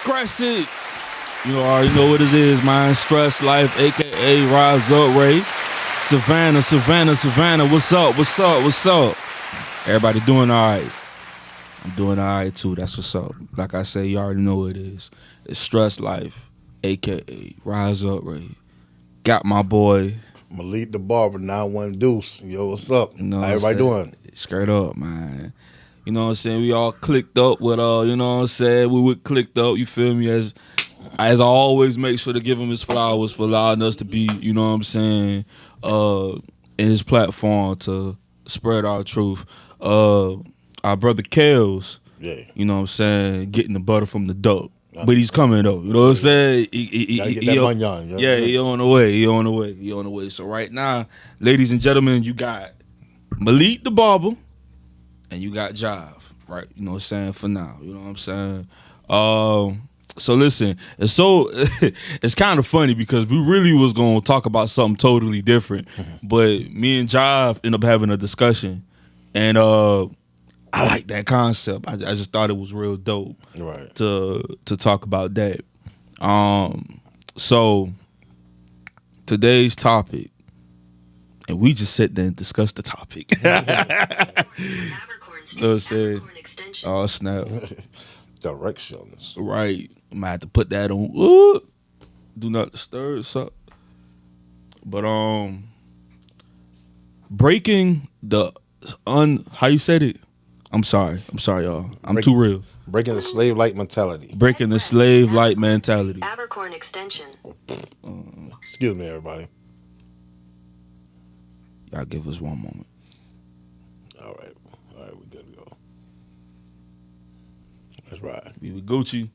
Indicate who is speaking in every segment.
Speaker 1: Scratch it. You know, already know what it is, man. StressLyfe, aka Rise Up Ray. Savannah. What's up? Everybody doing all right. I'm doing all right too. That's what's up. Like I say, you already know what it is. It's StressLyfe, aka Rise Up Ray. Got my boy
Speaker 2: Malik the Barber, 91 Deuce. Yo, what's up?
Speaker 1: You know
Speaker 2: How everybody doing?
Speaker 1: Straight up, man. You know what I'm saying? We all clicked up with you know what I'm saying? We would clicked up, you feel me? As I always make sure to give him his flowers for allowing us to be, you know what I'm saying, in his platform to spread our truth. Our brother Kels,
Speaker 2: Yeah.
Speaker 1: you know what I'm saying, getting the butter from the duck. But he's coming though, you know what I'm saying?
Speaker 2: Gotta get that money on.
Speaker 1: Yeah, he on the way. So right now, ladies and gentlemen, you got Malik the Barber and you got Jive, right? You know what I'm saying, for now. You know what I'm saying? So listen, it's kind of funny because we really was gonna talk about something totally different, but me and Jive ended up having a discussion, and I like that concept. I just thought it was real dope,
Speaker 2: Right.
Speaker 1: to talk about that. So today's topic, and we just sit there and discuss the topic. You know what I'm saying? Oh snap!
Speaker 2: Directions.
Speaker 1: Right, I might have to put that on. Do not disturb. So, but breaking the how you said it? I'm sorry, y'all. I'm too real.
Speaker 2: Breaking the slave-like mentality.
Speaker 1: Breaking the slave-like mentality.
Speaker 3: Abercorn extension.
Speaker 2: Excuse me, everybody.
Speaker 1: Y'all give us one moment.
Speaker 2: All right, we good to go. That's right.
Speaker 1: We with Gucci.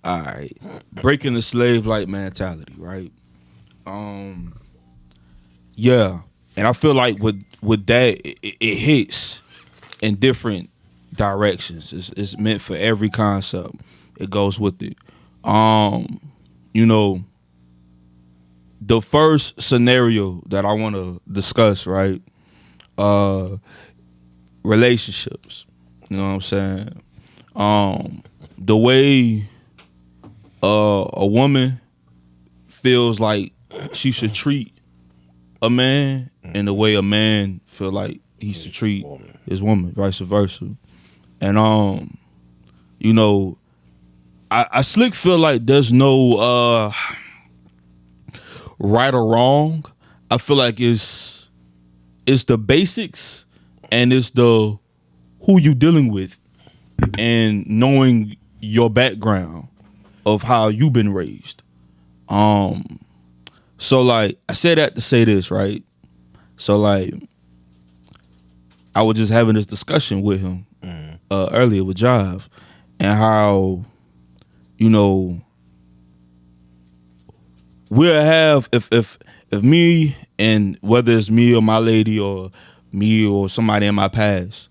Speaker 1: All right. Breaking the slave-like mentality, right? Yeah. And I feel like with that, it hits in different directions. It's meant for every concept. It goes with it. You know, the first scenario that I want to discuss, right? Relationships. You know what I'm saying? The way a woman feels like she should treat a man, and the way a man feel like he should treat his woman, vice versa. And you know, I slick feel like there's no right or wrong. I feel like it's the basics, and it's the who you dealing with, and knowing your background of how you've been raised. So like I say that to say this, right? So like I was just having this discussion with him earlier with Jive, and how, you know, we'll have if me, and whether it's me or my lady or me or somebody in my past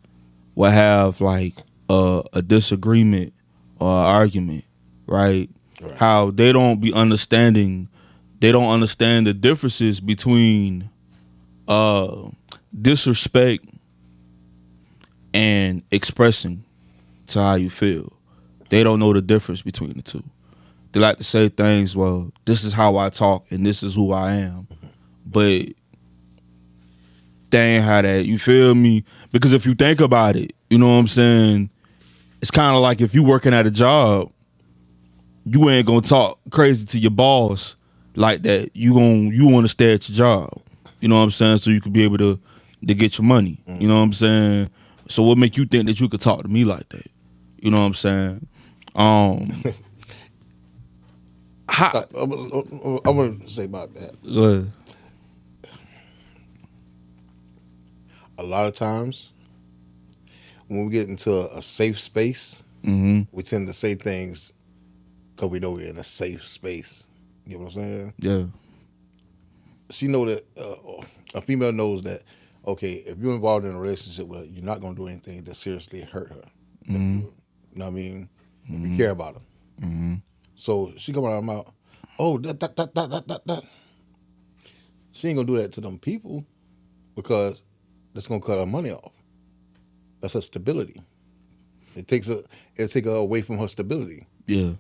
Speaker 1: will have like a disagreement or an argument, right? How they don't understand the differences between disrespect and expressing to how you feel. They don't know the difference between the two. They like to say things, well, this is how I talk and this is who I am. But that ain't how that, you feel me? Because if you think about it, you know what I'm saying? It's kind of like if you working at a job, you ain't gonna talk crazy to your boss like that. You want to stay at your job. You know what I'm saying? So you could be able to get your money. You know what I'm saying? So what make you think that you could talk to me like that? You know what I'm saying?
Speaker 2: I'm gonna say about that.
Speaker 1: Go ahead.
Speaker 2: A lot of times, when we get into a safe space,
Speaker 1: Mm-hmm.
Speaker 2: we tend to say things because we know we're in a safe space. You know what I'm saying?
Speaker 1: Yeah.
Speaker 2: She know that a female knows that, okay, if you're involved in a relationship with her, you're not going to do anything to seriously hurt her.
Speaker 1: Mm-hmm.
Speaker 2: You know what I mean? If you care about her.
Speaker 1: Mm-hmm.
Speaker 2: So she come out of her mouth, oh, that. She ain't going to do that to them people because that's going to cut her money off. That's her stability. It'll take her away from her stability.
Speaker 1: Yeah.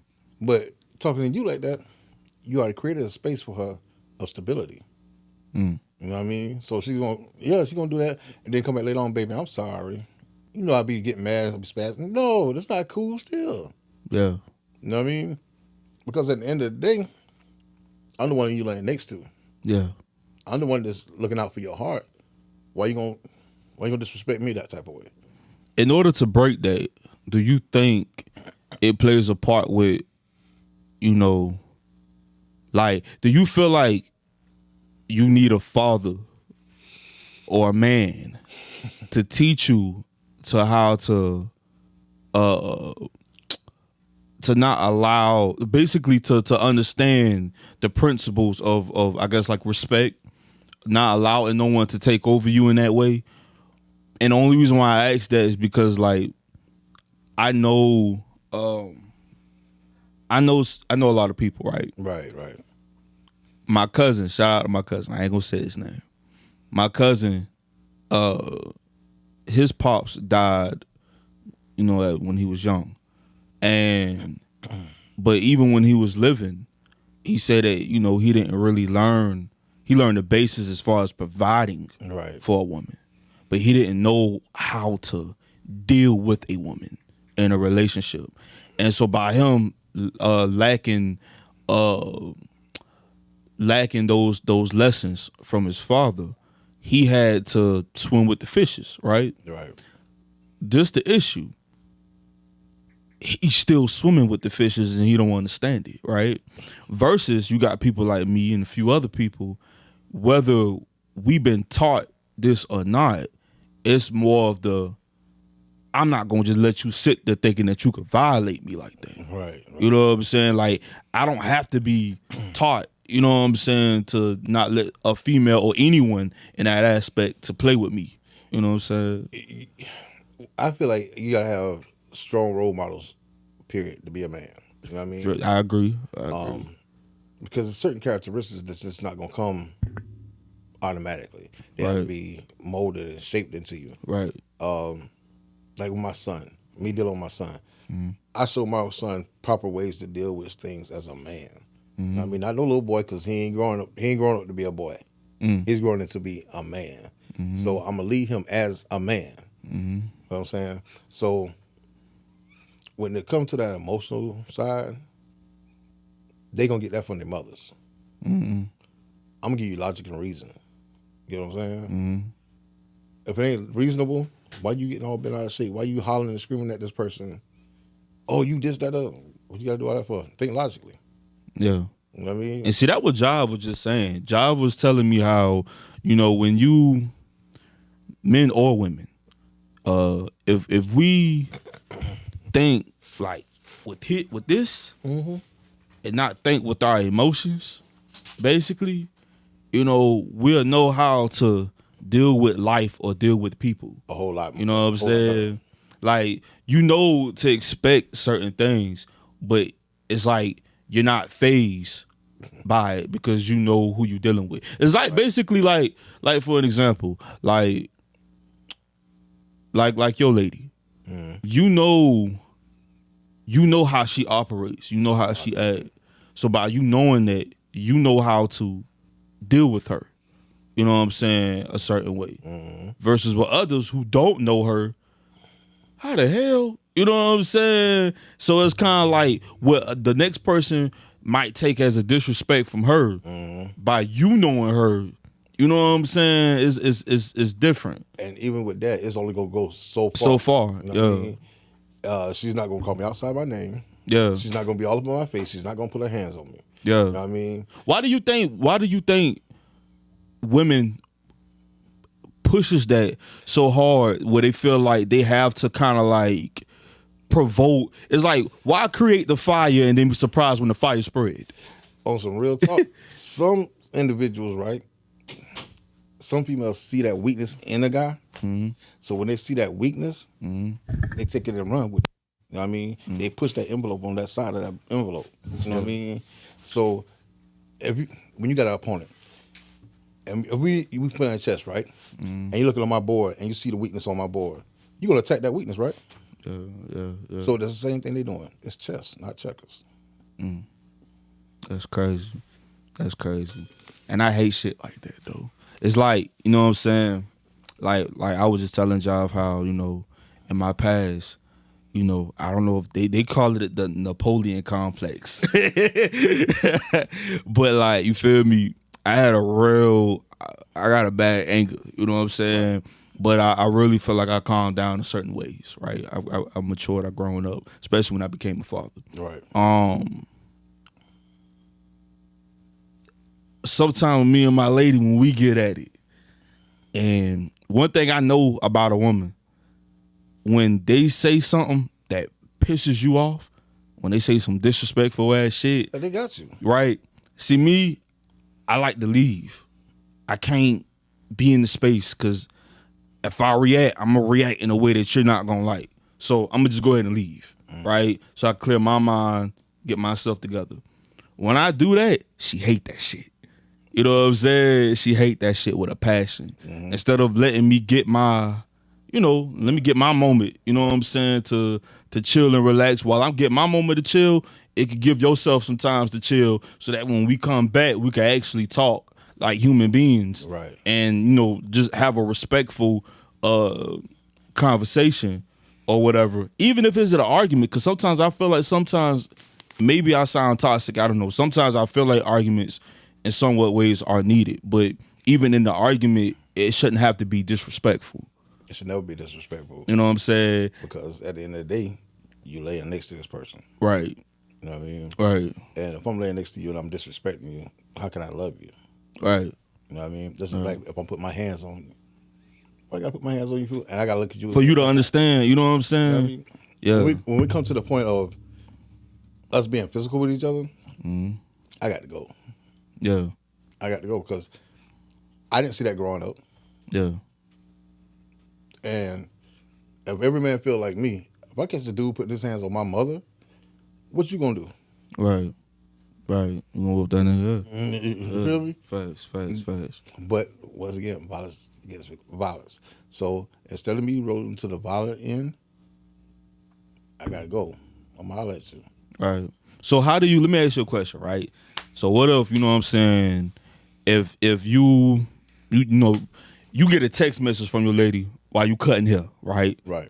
Speaker 2: But talking to you like that, you already created a space for her of stability.
Speaker 1: Mm.
Speaker 2: You know what I mean? So she's gonna do that, and then come back later on, baby. I'm sorry. You know I'll be getting mad, I'll be spazzing. No, that's not cool. Still,
Speaker 1: Yeah.
Speaker 2: you know what I mean? Because at the end of the day, I'm the one you laying next to.
Speaker 1: Yeah.
Speaker 2: I'm the one that's looking out for your heart. Why you gonna disrespect me that type of way?
Speaker 1: In order to break that, do you think it plays a part with, you know, like, do you feel like you need a father or a man to teach you to how to not allow, basically to understand the principles of I guess like respect, not allowing no one to take over you in that way? And the only reason why I ask that is because, like, I know I know a lot of people, right?
Speaker 2: Right.
Speaker 1: My cousin, shout out to my cousin. I ain't gonna say his name. My cousin, his pops died, you know, when he was young, but even when he was living, he said that, you know, he didn't really learn. He learned the basis as far as providing for a woman, but he didn't know how to deal with a woman in a relationship. And so by him lacking those lessons from his father, he had to swim with the fishes, right?
Speaker 2: Right.
Speaker 1: Just the issue. He's still swimming with the fishes and he don't understand it, right? Versus you got people like me and a few other people, whether we've been taught this or not, it's more of the, I'm not gonna just let you sit there thinking that you could violate me like that.
Speaker 2: Right.
Speaker 1: You know what I'm saying? Like, I don't have to be taught, you know what I'm saying, to not let a female or anyone in that aspect to play with me. You know what I'm saying?
Speaker 2: I feel like you gotta have strong role models, period, to be a man. You know what I mean?
Speaker 1: I agree.
Speaker 2: Because there's certain characteristics that's just not gonna come automatically. They have to be molded and shaped into you.
Speaker 1: Right.
Speaker 2: Like with my son, me dealing with my son, I show my son proper ways to deal with things as a man. You know what I mean, not no little boy, because he ain't growing up to be a boy. He's growing up to be a man. So I'm gonna lead him as a man. You know what I'm saying? So when it comes to that emotional side, they gonna get that from their mothers. I'm gonna give you logic and reason. You know what I'm saying? If it ain't reasonable, why you getting all bent out of shape? Why you hollering and screaming at this person? Oh, you this, that, other. What you gotta do all that for? Think logically.
Speaker 1: Yeah.
Speaker 2: You know what I mean?
Speaker 1: And see, that what Jive was just saying. Jive was telling me how, you know, when you, men or women, if we think like with this and not think with our emotions, basically, you know, we'll know how to deal with life or deal with people.
Speaker 2: A whole lot more.
Speaker 1: You know what I'm saying? Like, you know to expect certain things, but it's like you're not phased by it because you know who you're dealing with. It's like basically like for an example, like your lady. You know how she operates. You know how she acts. So by you knowing that, you know how to deal with her. You know what I'm saying? A certain way. Versus with others who don't know her, how the hell? You know what I'm saying? So it's kind of like what the next person might take as a disrespect from her by you knowing her. You know what I'm saying? It's different.
Speaker 2: And even with that, it's only gonna go so far.
Speaker 1: So far,
Speaker 2: you know what I mean? She's not gonna call me outside my name.
Speaker 1: Yeah.
Speaker 2: She's not gonna be all up in my face. She's not gonna put her hands on me.
Speaker 1: Yeah.
Speaker 2: You know what I mean?
Speaker 1: Why do you think women pushes that so hard where they feel like they have to kind of like provoke? It's like, why create the fire and then be surprised when the fire spread?
Speaker 2: On some real talk, some individuals, right? Some females see that weakness in a guy. So when they see that weakness, they take it and run with it. You know what I mean? They push that envelope on that side of that envelope. You know what I mean? So when you got an opponent, and if we play on chess, right? And you looking on my board and you see the weakness on my board, you're gonna attack that weakness, right?
Speaker 1: Yeah.
Speaker 2: So that's the same thing they're doing. It's chess, not checkers.
Speaker 1: That's crazy. That's crazy. And I hate shit like that though. It's like, you know what I'm saying? Like I was just telling Job how, you know, in my past, you know, I don't know if they call it the Napoleon complex. But like, you feel me? I got a bad anger, you know what I'm saying? Right. But I really feel like I calmed down in certain ways, right? I matured, I grown up, especially when I became a father.
Speaker 2: Right.
Speaker 1: Sometimes me and my lady, when we get at it, and one thing I know about a woman, when they say something that pisses you off, when they say some disrespectful ass shit,
Speaker 2: they got you.
Speaker 1: Right? See, me, I like to leave. I can't be in the space because if I react, I'm gonna react in a way that you're not gonna like. So I'm gonna just go ahead and leave, right? So I clear my mind, get myself together. When I do that, she hate that shit. You know what I'm saying? She hate that shit with a passion. Instead of letting me get my, let me get my moment, you know what I'm saying, to chill and relax. While I'm getting my moment to chill, it could give yourself some time to chill so that when we come back, we can actually talk like human beings.
Speaker 2: Right.
Speaker 1: And, just have a respectful conversation or whatever. Even if it's an argument, because sometimes I feel like maybe I sound toxic, I don't know. Sometimes I feel like arguments in somewhat ways are needed. But even in the argument, it shouldn't have to be disrespectful.
Speaker 2: It should never be disrespectful.
Speaker 1: You know what I'm saying?
Speaker 2: Because at the end of the day, you laying next to this person.
Speaker 1: Right.
Speaker 2: You know what I mean?
Speaker 1: Right.
Speaker 2: And if I'm laying next to you and I'm disrespecting you, how can I love you?
Speaker 1: Right.
Speaker 2: You know what I mean? This is like if I'm putting my hands on you. I gotta put my hands on you and I gotta look at you.
Speaker 1: For you to understand, you know what I'm saying?
Speaker 2: You know what I mean?
Speaker 1: Yeah.
Speaker 2: When we come to the point of us being physical with each other, I got to go.
Speaker 1: Yeah.
Speaker 2: I got to go because I didn't see that growing up.
Speaker 1: Yeah.
Speaker 2: And if every man feel like me, if I catch a dude putting his hands on my mother, what you gonna do?
Speaker 1: Right. Right. You gonna whoop that nigga up.
Speaker 2: You feel me?
Speaker 1: Facts.
Speaker 2: But once again, violence against violence. So instead of me rolling to the violent end, I gotta go. I'm gonna holler at you.
Speaker 1: Right. So let me ask you a question, right? So what if, you know what I'm saying, if you get a text message from your lady while you cutting hair, right?
Speaker 2: Right.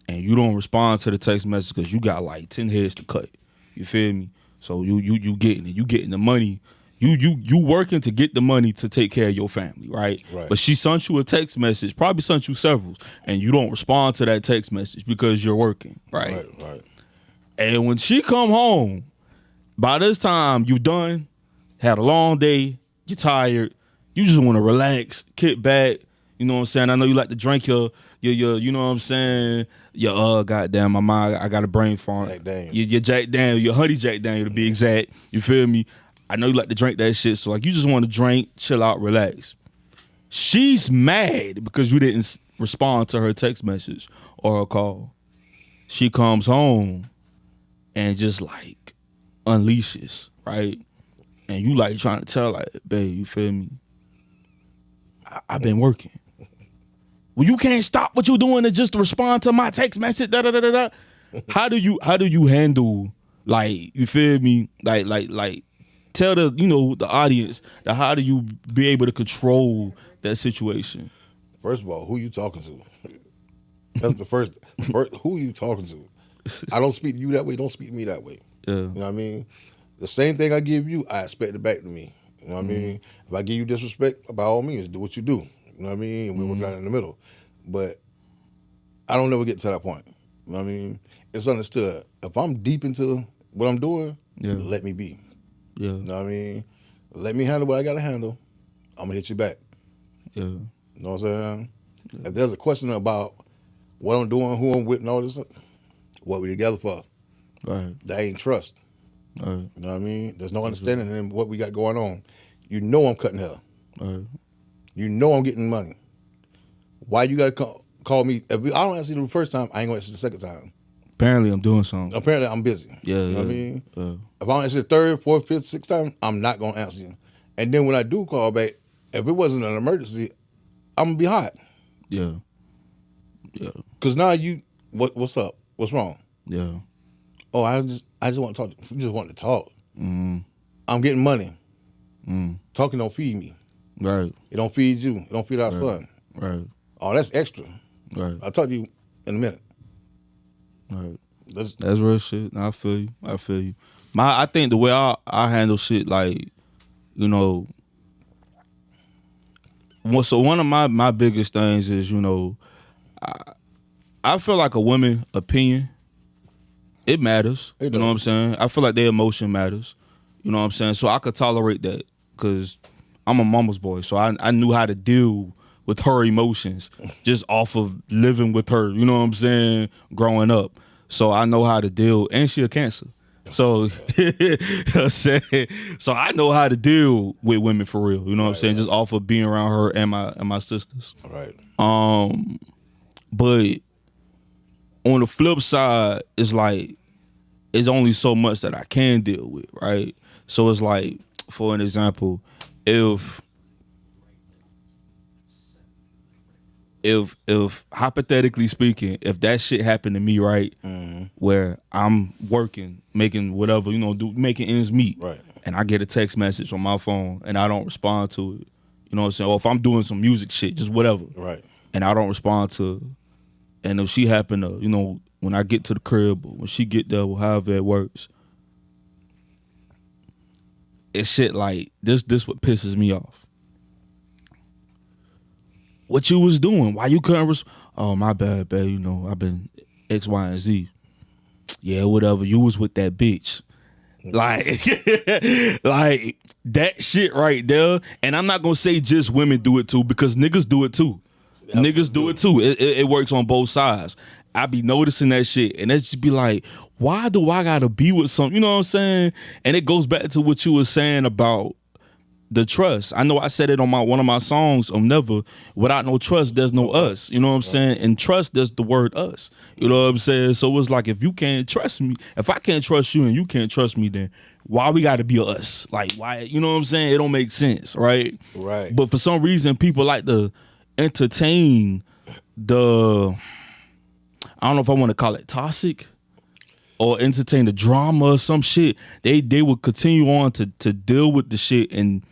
Speaker 1: And you don't respond to the text message because you got like 10 heads to cut. You feel me? So you getting it. You getting the money. You working to get the money to take care of your family, right?
Speaker 2: Right.
Speaker 1: But she sent you a text message, probably sent you several, and you don't respond to that text message because you're working, right?
Speaker 2: Right.
Speaker 1: And when she come home, by this time you done, had a long day, you're tired, you just want to relax, kick back, you know what I'm saying? I know you like to drink your you know what I'm saying, your goddamn, my mind, I got a brain fart.
Speaker 2: Jack Daniel.
Speaker 1: Your Jack Daniel, your honey Jack Daniel to be exact. You feel me? I know you like to drink that shit, so like you just want to drink, chill out, relax. She's mad because you didn't respond to her text message or her call. She comes home and just like unleashes, right? And you like trying to tell like, babe, you feel me? I've been working. Well, you can't stop what you're doing to just respond to my text message. Da da da da da. How do you handle, like, you feel me? Like tell the the audience that how do you be able to control that situation?
Speaker 2: First of all, who you talking to? That's the first. Who you talking to? I don't speak to you that way. Don't speak to me that way.
Speaker 1: Yeah.
Speaker 2: You know what I mean? The same thing I give you, I expect it back to me. You know what I mean? If I give you disrespect, by all means, do what you do. You know what I mean? And we work out in the middle. But I don't never get to that point. You know what I mean? It's understood. If I'm deep into what I'm doing, let me be.
Speaker 1: Yeah.
Speaker 2: You know what I mean? Let me handle what I got to handle. I'm going to hit you back.
Speaker 1: Yeah.
Speaker 2: You know what I'm saying? Yeah. If there's a question about what I'm doing, who I'm with, and all this, what we together for?
Speaker 1: Right.
Speaker 2: That ain't trust.
Speaker 1: Right.
Speaker 2: You know what I mean? There's no understanding in what we got going on. You know I'm cutting hair.
Speaker 1: Right.
Speaker 2: You know I'm getting money. Why you got to call me? If I don't answer you the first time, I ain't going to answer the second time.
Speaker 1: Apparently I'm doing something.
Speaker 2: Apparently I'm busy.
Speaker 1: Yeah.
Speaker 2: You know what I mean?
Speaker 1: Yeah.
Speaker 2: If I don't answer the third, fourth, fifth, sixth time, I'm not going to answer you. And then when I do call back, if it wasn't an emergency, I'm going to be hot.
Speaker 1: Yeah. Yeah.
Speaker 2: Because now what's up? What's wrong?
Speaker 1: Yeah.
Speaker 2: Oh, I just want to talk. You just want to talk.
Speaker 1: Mm-hmm.
Speaker 2: I'm getting money.
Speaker 1: Mm.
Speaker 2: Talking don't feed me.
Speaker 1: Right.
Speaker 2: It don't feed you. It don't feed our son.
Speaker 1: Right.
Speaker 2: Oh, that's extra.
Speaker 1: Right.
Speaker 2: I'll talk to you in a minute.
Speaker 1: Right. That's real shit. I feel you. I feel you. I think the way I handle shit, like, you know, so one of my biggest things is, you know, I feel like a woman opinion, it matters.
Speaker 2: It
Speaker 1: you know what I'm
Speaker 2: does.
Speaker 1: saying? I feel like their emotion matters. You know what I'm saying? So I could tolerate that because I'm a mama's boy. So I knew how to deal with her emotions just off of living with her. You know what I'm saying? Growing up. So I know how to deal. And she a Cancer. So, so I know how to deal with women for real. You know what I'm saying? Just off of being around her and my sisters.
Speaker 2: Right.
Speaker 1: But on the flip side, it's like it's only so much that I can deal with, right? So it's like, for an example, if hypothetically speaking, if that shit happened to me, right, where I'm working, making whatever, you know, making ends meet,
Speaker 2: Right.
Speaker 1: and I get a text message on my phone and I don't respond to it, you know what I'm saying? Or if I'm doing some music shit, just whatever,
Speaker 2: Right.
Speaker 1: and I don't respond to it, and if she happen to, you know, when I get to the crib or when she get there, or however it works, it's shit like this what pisses me off. What you was doing? Why you couldn't oh, my bad, babe. You know, I've been X, Y, and Z. Yeah, whatever. You was with that bitch. Like, like that shit right there. And I'm not gonna say just women do it too, because niggas do it too. Niggas do it too. It works on both sides. I be noticing that shit, and it just be like, why do I gotta be with some? You know what I'm saying? And it goes back to what you were saying about the trust. I know I said it on one of my songs on Never. Without no trust, there's no us. You know what I'm saying? And trust, there's the word us. You know what I'm saying? So it's like, if you can't trust me, if I can't trust you and you can't trust me, then why we got to be us? Like, why? You know what I'm saying? It don't make sense, right?
Speaker 2: Right.
Speaker 1: But for some reason, people like to entertain the, I don't know if I want to call it toxic, or entertain the drama or some shit. They would continue on to deal with the shit and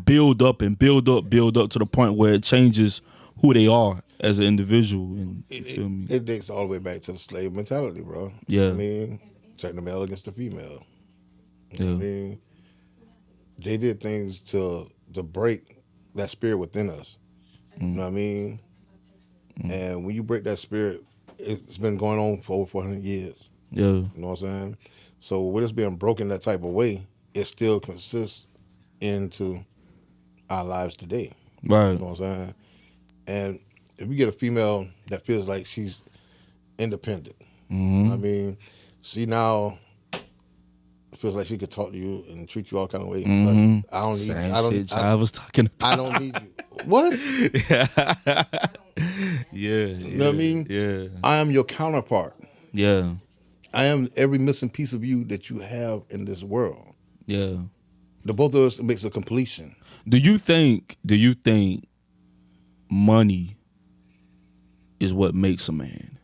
Speaker 1: build up to the point where it changes who they are as an individual. And you feel me?
Speaker 2: It dates all the way back to the slave mentality, bro.
Speaker 1: Yeah.
Speaker 2: I mean, turn the male against the female.
Speaker 1: Yeah.
Speaker 2: I mean, they did things to break that spirit within us. You know what I mean? And when you break that spirit, it's been going on for over 400 years.
Speaker 1: Yeah.
Speaker 2: You know what I'm saying? So with it's being broken that type of way, it still consists into our lives today.
Speaker 1: Right.
Speaker 2: You know what I'm saying? And if you get a female that feels like she's independent, you know what I mean, she now feels like she could talk to you and treat you all kind of way. Like, I don't need.
Speaker 1: I was talking about.
Speaker 2: I don't need you. What?
Speaker 1: Yeah.
Speaker 2: You know what I mean?
Speaker 1: Yeah.
Speaker 2: I am your counterpart.
Speaker 1: Yeah.
Speaker 2: I am every missing piece of you that you have in this world.
Speaker 1: Yeah.
Speaker 2: The both of us makes a completion.
Speaker 1: Do you think money is what makes a man?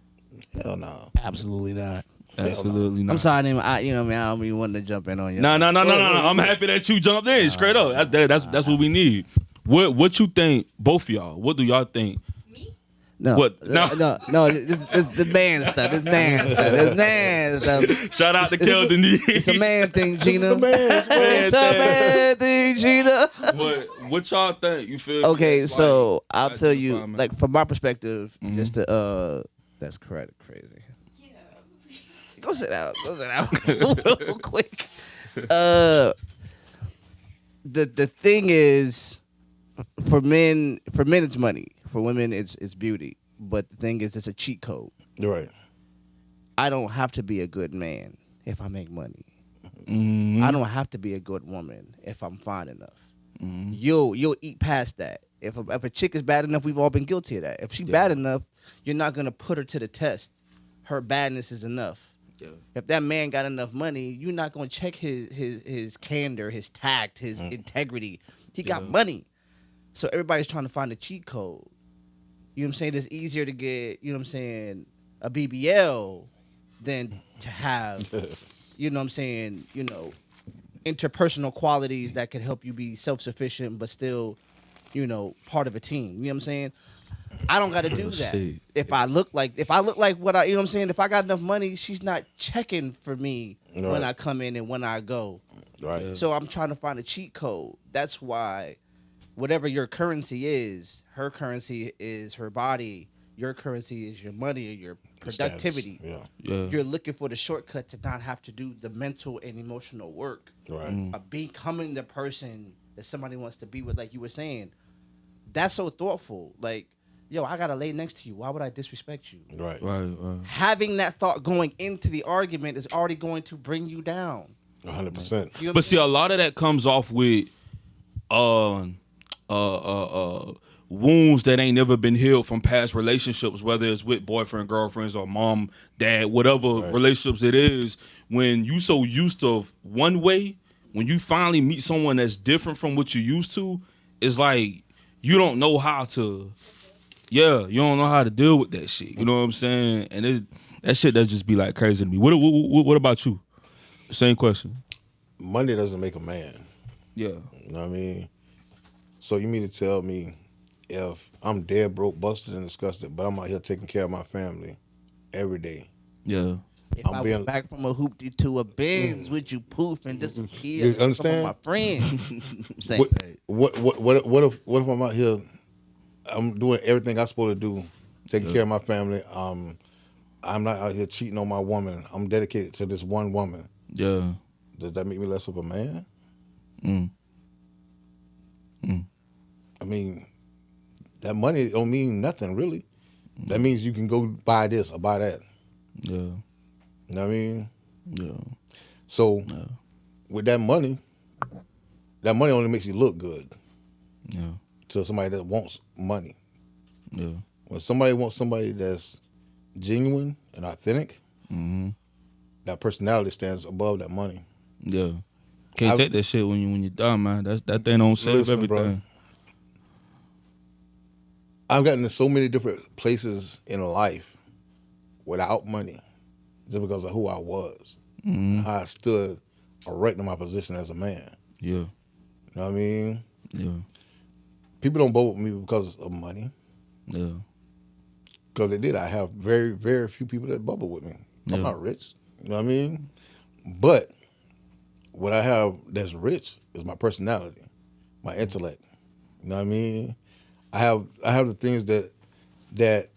Speaker 2: Hell no.
Speaker 3: Absolutely not.
Speaker 1: Absolutely not.
Speaker 3: I'm sorry, you know what I mean? I don't even want to jump in on you.
Speaker 1: No. I'm happy that you jumped in straight up. That's what we need. What you think, both of y'all? What do y'all think?
Speaker 3: No,
Speaker 1: What?
Speaker 3: No. This the man stuff. This man stuff.
Speaker 1: Shout out to Keldon D.
Speaker 3: It's a man thing, Gina.
Speaker 2: It's
Speaker 3: It's a man thing, Gina.
Speaker 1: What y'all think? You feel?
Speaker 3: Okay,
Speaker 1: Like,
Speaker 3: so I'll
Speaker 1: that's
Speaker 3: tell
Speaker 1: the
Speaker 3: you,
Speaker 1: requirement.
Speaker 3: like from my perspective, just to that's crazy. Go sit down real quick. The thing is, for men it's money. For women it's beauty. But the thing is, it's a cheat code.
Speaker 2: You're right.
Speaker 3: I don't have to be a good man if I make money. I don't have to be a good woman if I'm fine enough. You'll eat past that. If a chick is bad enough, we've all been guilty of that. If she's bad enough, you're not gonna put her to the test. Her badness is enough. Yeah. If that man got enough money, you're not gonna check his candor, his tact, his integrity. He got money. So everybody's trying to find a cheat code. You know what I'm saying? It's easier to get, you know what I'm saying, a BBL than to have, you know what I'm saying, interpersonal qualities that could help you be self-sufficient but still, part of a team. You know what I'm saying? I don't got to do that.
Speaker 1: Shit.
Speaker 3: If I look like what I, you know what I'm saying? If I got enough money, she's not checking for me when I come in and when I go.
Speaker 2: Right.
Speaker 3: So I'm trying to find a cheat code. That's why whatever your currency is, her currency is her body, your currency is your money or your productivity.
Speaker 2: Yeah.
Speaker 3: You're looking for the shortcut to not have to do the mental and emotional work
Speaker 2: Right.
Speaker 3: of becoming the person that somebody wants to be with. Like you were saying, that's so thoughtful. Like, yo, I gotta lay next to you. Why would I disrespect you?
Speaker 2: Right.
Speaker 3: Having that thought going into the argument is already going to bring you down.
Speaker 2: 100%.
Speaker 1: But see, a lot of that comes off with wounds that ain't never been healed from past relationships, whether it's with boyfriend, girlfriends, or mom, dad, whatever relationships it is. When you so used to one way, when you finally meet someone that's different from what you used to, it's like you don't know how to. Yeah, you don't know how to deal with that shit. You know what I'm saying? And that shit that just be like crazy to me. What about you? Same question.
Speaker 2: Money doesn't make a man.
Speaker 1: Yeah.
Speaker 2: You know what I mean? So you mean to tell me if I'm dead broke, busted, and disgusted, but I'm out here taking care of my family every day?
Speaker 1: Yeah.
Speaker 3: If I went back from a hoopty to a Benz, would you poof and disappear?
Speaker 2: You understand?
Speaker 3: Some of my friends.
Speaker 2: What if I'm out here? I'm doing everything I'm supposed to do, taking care of my family. I'm not out here cheating on my woman. I'm dedicated to this one woman.
Speaker 1: Yeah.
Speaker 2: Does that make me less of a man? I mean, that money don't mean nothing, really. That means you can go buy this or buy that.
Speaker 1: Yeah.
Speaker 2: You know what I mean?
Speaker 1: Yeah.
Speaker 2: So, with that money only makes you look good.
Speaker 1: Yeah.
Speaker 2: To somebody that wants money.
Speaker 1: Yeah.
Speaker 2: When somebody wants somebody that's genuine and authentic, that personality stands above that money.
Speaker 1: Yeah. Can't take that shit when you're done, man. That thing don't save everything. Bro,
Speaker 2: I've gotten to so many different places in life without money just because of who I was. How I stood erect in my position as a man.
Speaker 1: Yeah.
Speaker 2: You know what I mean?
Speaker 1: Yeah.
Speaker 2: People don't vote with me because of money.
Speaker 1: Yeah.
Speaker 2: Because they did. I have very, very few people that bubble with me. I'm not rich. You know what I mean? But what I have that's rich is my personality, my intellect. You know what I mean? I have the things that can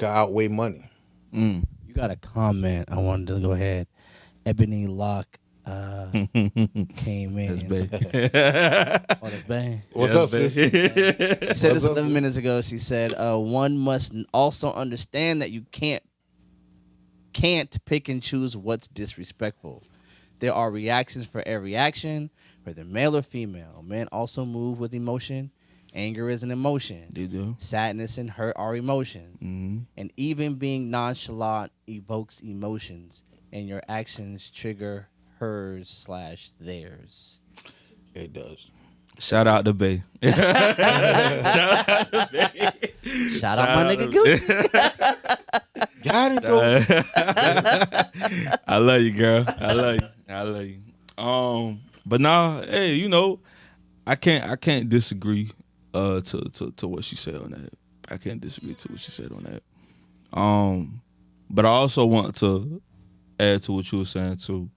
Speaker 2: outweigh money.
Speaker 3: You got a comment. I wanted to go ahead. Ebony Locke came in.
Speaker 1: That's bad.
Speaker 3: Oh, that's bad.
Speaker 2: What's up, sis?
Speaker 3: She said this 11 minutes ago. She said, one must also understand that you can't pick and choose what's disrespectful. There are reactions for every action, whether male or female. Men also move with emotion. Anger is an emotion.
Speaker 1: They do.
Speaker 3: Sadness and hurt are emotions. And even being nonchalant evokes emotions, and your actions trigger hers/theirs.
Speaker 2: It does.
Speaker 1: Shout out to Bay.
Speaker 3: Shout out my nigga Gucci.
Speaker 2: Got it, though.
Speaker 1: I love you, girl. I love you. But now, hey, I can't disagree to what she said on that. I can't disagree to what she said on that. But I also want to add to what you were saying too.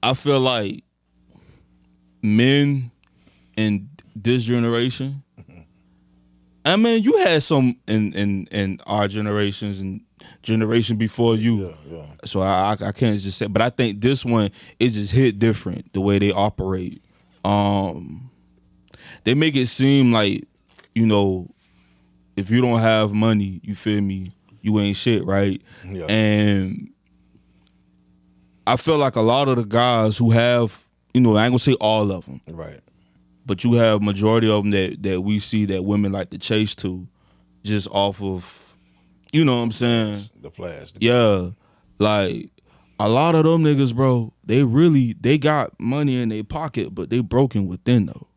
Speaker 1: I feel like men in this generation, I mean, you had some in our generations and generation before you.
Speaker 2: Yeah.
Speaker 1: So I can't just say, but I think this one, it just hit different the way they operate. They make it seem like, if you don't have money, you feel me, you ain't shit, right?
Speaker 2: Yeah.
Speaker 1: And I feel like a lot of the guys who have, I ain't gonna say all of them,
Speaker 2: Right.
Speaker 1: but you have majority of them that we see that women like to chase to, just off of, you know what I'm saying?
Speaker 2: The flash.
Speaker 1: Yeah, like a lot of them niggas, bro, they got money in their pocket, but they broken within though.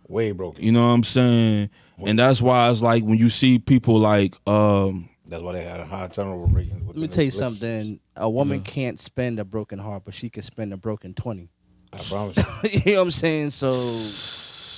Speaker 2: Way broken.
Speaker 1: You know what I'm saying? And that's why it's like when you see people like
Speaker 2: that's why they had a high turnover rate.
Speaker 3: Let me tell you something. A woman can't spend a broken heart, but she can spend a broken 20.
Speaker 2: I promise you.
Speaker 3: You know what I'm saying? So,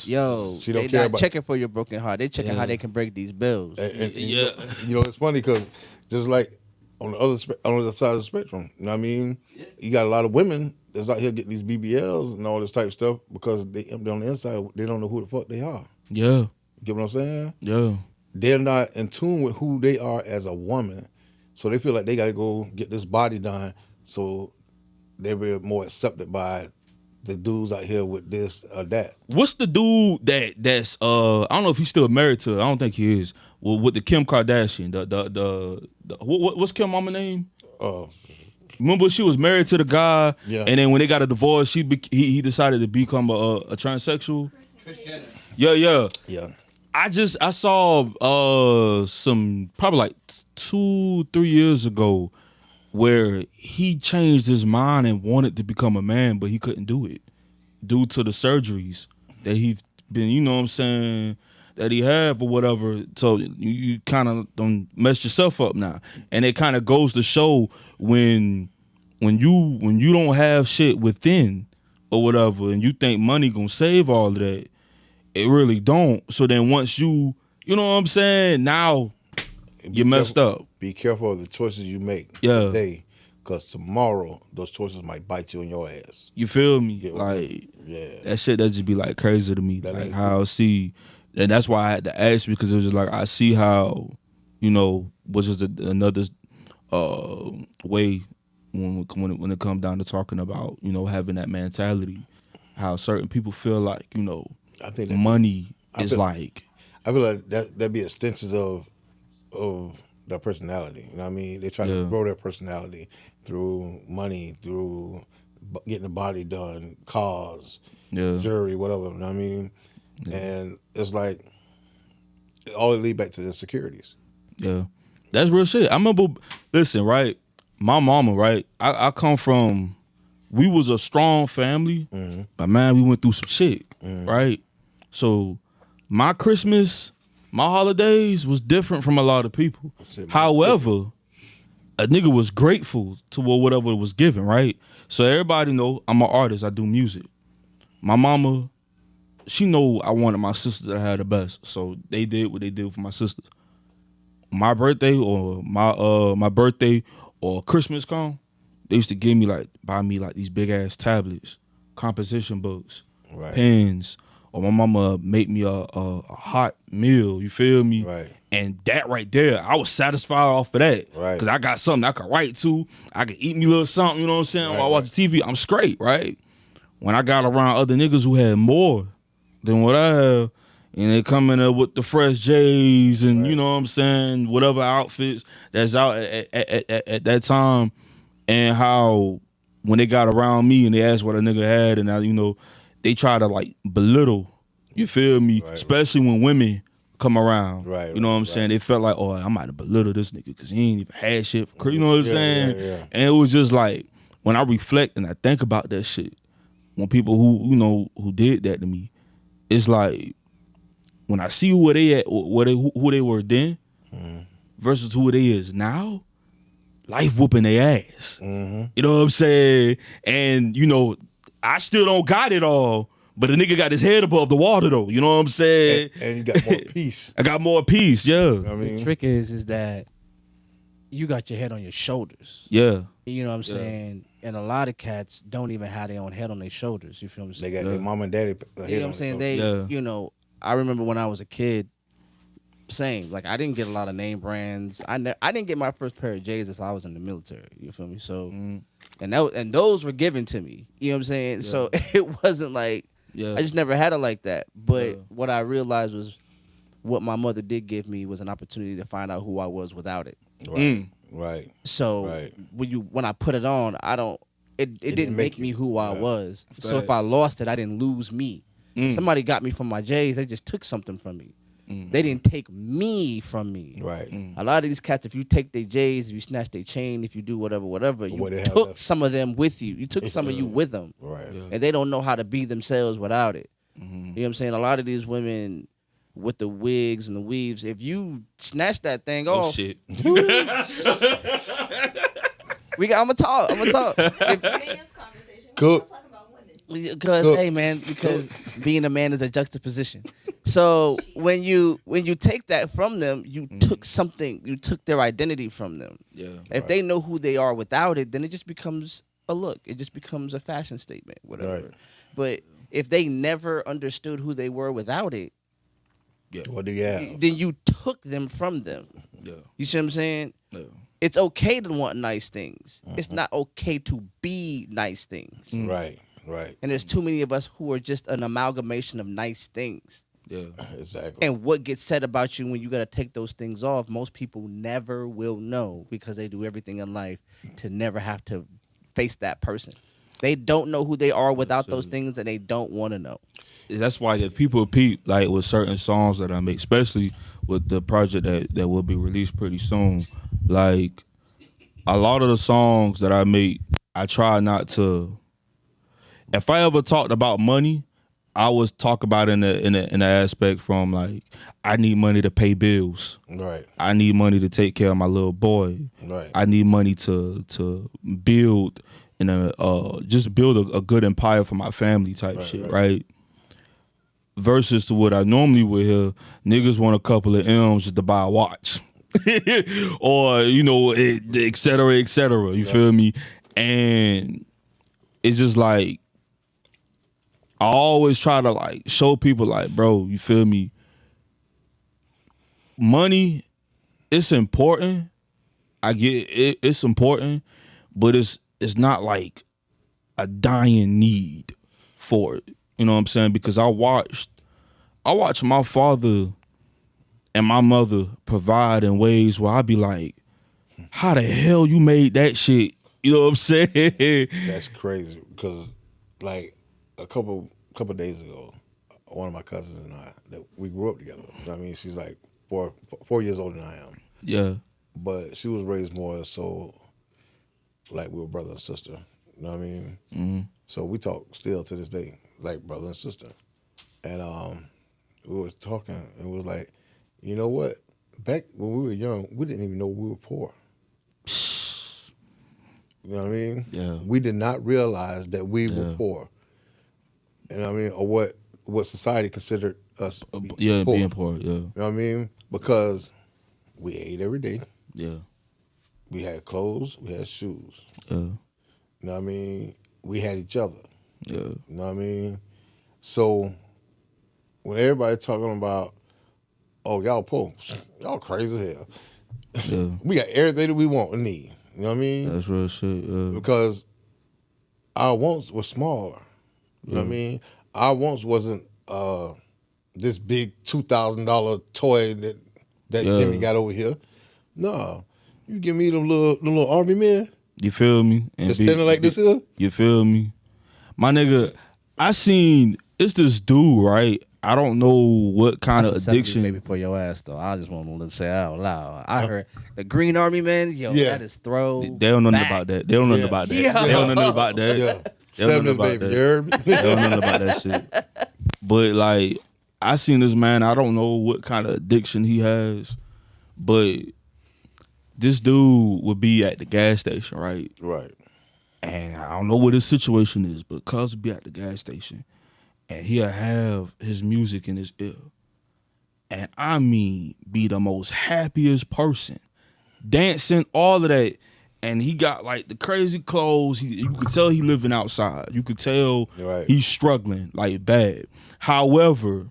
Speaker 3: yo,
Speaker 2: She don't
Speaker 3: they
Speaker 2: care
Speaker 3: not
Speaker 2: about
Speaker 3: checking for your broken heart. They checking how they can break these bills.
Speaker 2: And you know, it's funny because just like on the other side of the spectrum, you know what I mean? Yeah. You got a lot of women that's out here getting these BBLs and all this type of stuff because they empty on the inside. They don't know who the fuck they are.
Speaker 1: Yeah.
Speaker 2: You get what I'm saying?
Speaker 1: Yeah.
Speaker 2: They're not in tune with who they are as a woman. So they feel like they got to go get this body done so they're more accepted by the dudes out here with this or that.
Speaker 1: What's the dude that's I don't know if he's still married to her. I don't think he is. Well, with the Kim Kardashian, the what's Kim mama name? Remember she was married to the guy, and then when they got a divorce, he decided to become a transsexual. Kris Jenner. Yeah. I saw some probably like 2-3 years ago where he changed his mind and wanted to become a man, but he couldn't do it due to the surgeries that he's been, you know what I'm saying, that he had or whatever. So you kind of don't mess yourself up now. And it kind of goes to show when you don't have shit within or whatever and you think money gonna save all of that, it really don't. So then once you know what I'm saying, now you messed up.
Speaker 2: Be careful of the choices you make today, because tomorrow those choices might bite you in your ass.
Speaker 1: You feel me? That shit that just be like crazy to me. That like how I see, and that's why I had to ask, because it was just like I see how, you know, which is another way when it comes down to talking about, you know, having that mentality, how certain people feel like, you know, I think money is like.
Speaker 2: I feel like that'd be extensions of their personality. You know what I mean? They try to grow their personality through money, through getting the body done, cars, jewelry, whatever. You know what I mean? Yeah. And it's like it all lead back to insecurities.
Speaker 1: Yeah, that's real shit. I remember. Listen, right? My mama, right? I come from. We was a strong family, but man, we went through some shit, right? So my Christmas, my holidays was different from a lot of people. However, a nigga was grateful to whatever was given, right? So everybody know I'm an artist. I do music. My mama, she know I wanted my sisters to have the best, so they did what they did for my sisters. My birthday or my birthday or Christmas come, they used to buy me these big ass tablets, composition books, pens. Or my mama make me a hot meal, you feel me?
Speaker 2: Right.
Speaker 1: And that right there, I was satisfied off of that.
Speaker 2: Right.
Speaker 1: Because I got something I could write to. I could eat me a little something, you know what I'm saying? While I watch TV, I'm straight, right? When I got around other niggas who had more than what I have, and they come in there with the fresh J's and, you know what I'm saying, whatever outfits that's out at that time, and how when they got around me and they asked what a nigga had, and I, you know, they try to like belittle, you feel me? Especially when women come around. You know what I'm saying? They felt like, oh, I might have belittled this nigga because he ain't even had shit for you know what I'm saying? Yeah. And it was just like, when I reflect and I think about that shit, when people who did that to me, it's like, when I see who they at, who they were then versus who they is now, life whooping their ass. You know what I'm saying? And, you know, I still don't got it all, but the nigga got his head above the water though. You know what I'm saying?
Speaker 2: And you got more peace.
Speaker 1: I got more peace, yeah.
Speaker 2: You know what I mean?
Speaker 3: The trick is that you got your head on your shoulders.
Speaker 1: Yeah.
Speaker 3: You know what I'm saying? And a lot of cats don't even have their own head on their shoulders. You feel what I'm saying?
Speaker 2: They got their mom and daddy.
Speaker 3: You know what I'm saying? You know, I remember when I was a kid, same. Like, I didn't get a lot of name brands. I didn't get my first pair of J's until I was in the military. You feel me? So, and those were given to me. You know what I'm saying? Yeah. So it wasn't like I just never had it like that. But what I realized was what my mother did give me was an opportunity to find out who I was without it.
Speaker 2: Right.
Speaker 3: So when I put it on, it didn't make me who I was. So if I lost it, I didn't lose me. Somebody got me from my J's. They just took something from me. They didn't take me from me. A lot of these cats, if you take their J's, if you snatch their chain, if you do whatever, you took some of them with you. You took some of you with them. And they don't know how to be themselves without it. You know what I'm saying? A lot of these women, with the wigs and the weaves. If you snatch that thing
Speaker 1: Oh
Speaker 3: off,
Speaker 1: shit.
Speaker 3: I'm gonna talk.
Speaker 4: Man's conversation. We
Speaker 2: Cool.
Speaker 4: don't talk about women.
Speaker 3: Because
Speaker 2: Cool.
Speaker 3: hey man, because being a man is a juxtaposition. So when you take that from them, you took something. You took their identity from them.
Speaker 1: Yeah.
Speaker 3: If they know who they are without it, then it just becomes a look. It just becomes a fashion statement, whatever.
Speaker 2: Right.
Speaker 3: But if they never understood who they were without it,
Speaker 2: What do you have?
Speaker 3: then you took them from them.
Speaker 1: Yeah.
Speaker 3: You see what I'm saying?
Speaker 1: Yeah.
Speaker 3: It's okay to want nice things. It's not okay to be nice things.
Speaker 2: Right. Right.
Speaker 3: And there's too many of us who are just an amalgamation of nice things.
Speaker 1: Yeah.
Speaker 2: Exactly.
Speaker 3: And what gets said about you when you got to take those things off, most people never will know because they do everything in life to never have to face that person. They don't know who they are without those things, and they don't want to know.
Speaker 1: That's why if people peep, like with certain songs that I make, especially with the project that will be released pretty soon, like a lot of the songs that I make, I try not to. If I ever talked about money, I was talk about in the aspect from like, I need money to pay bills.
Speaker 2: Right.
Speaker 1: I need money to take care of my little boy.
Speaker 2: Right.
Speaker 1: I need money to build just build a good empire for my family type shit, right? Versus to what I normally would hear, niggas want a couple of M's just to buy a watch. Or, et cetera, et cetera. You feel me? And it's just like, I always try to like show people like, bro, you feel me? Money, it's important. I get it, it's important, but it's not like a dying need for it. You know what I'm saying? Because I watched my father and my mother provide in ways where I'd be like, how the hell you made that shit? You know what I'm saying?
Speaker 2: That's crazy because, like, a couple days ago, one of my cousins and I, that we grew up together. You know what I mean, she's like 4 years older than I am.
Speaker 1: Yeah.
Speaker 2: But she was raised more so like we were brother and sister. You know what I mean? Mm-hmm. So we talk still to this day, like brother and sister. And we was talking and it was like, you know what? Back when we were young, we didn't even know we were poor. You know what I mean?
Speaker 1: Yeah.
Speaker 2: We did not realize that we were poor. You know what I mean? Or what society considered us poor.
Speaker 1: Being poor, yeah.
Speaker 2: You know what I mean? Because we ate every day.
Speaker 1: Yeah.
Speaker 2: We had clothes. We had shoes.
Speaker 1: Yeah.
Speaker 2: You know what I mean? We had each other.
Speaker 1: Yeah.
Speaker 2: You know what I mean? So when everybody talking about, oh, y'all poor, y'all crazy as hell.
Speaker 1: Yeah.
Speaker 2: We got everything that we want and need. You know what I mean?
Speaker 1: That's real shit, yeah.
Speaker 2: Because our wants were smaller. You know what I mean? Our wants wasn't this big $2,000 toy that Jimmy got over here. No. You give me them little army men.
Speaker 1: You feel me? And
Speaker 2: Just standing like this here.
Speaker 1: You feel me? My nigga, I seen, it's this dude, right? I don't know what kind of addiction.
Speaker 3: Maybe for your ass though. I just want to say out loud. I heard the Green Army man. Yo, that is throw.
Speaker 1: They don't know nothing about that. They don't know nothing about that.
Speaker 3: Yeah.
Speaker 1: They don't know nothing about that.
Speaker 2: Yeah.
Speaker 1: They don't know nothing about
Speaker 2: baby.
Speaker 1: that.
Speaker 2: You heard me?
Speaker 1: They don't know nothing about that shit. But like, I seen this man. I don't know what kind of addiction he has, but this dude would be at the gas station, right?
Speaker 2: Right.
Speaker 1: And I don't know what his situation is, but cuz would be at the gas station and he'll have his music in his ear. And I mean, be the most happiest person. Dancing, all of that. And he got like the crazy clothes. You could tell he living outside. You could tell he's struggling like bad. However,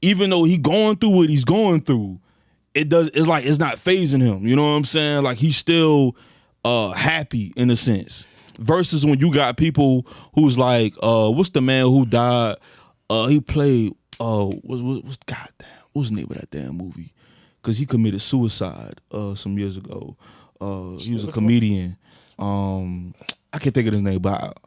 Speaker 1: even though he going through what he's going through, it's like it's not phasing him. You know what I'm saying? Like he's still happy in a sense. Versus when you got people who's like, what's the man who died? He played what's goddamn, what's the name of that damn movie? Because he committed suicide some years ago. He was a comedian. I can't think of his name, but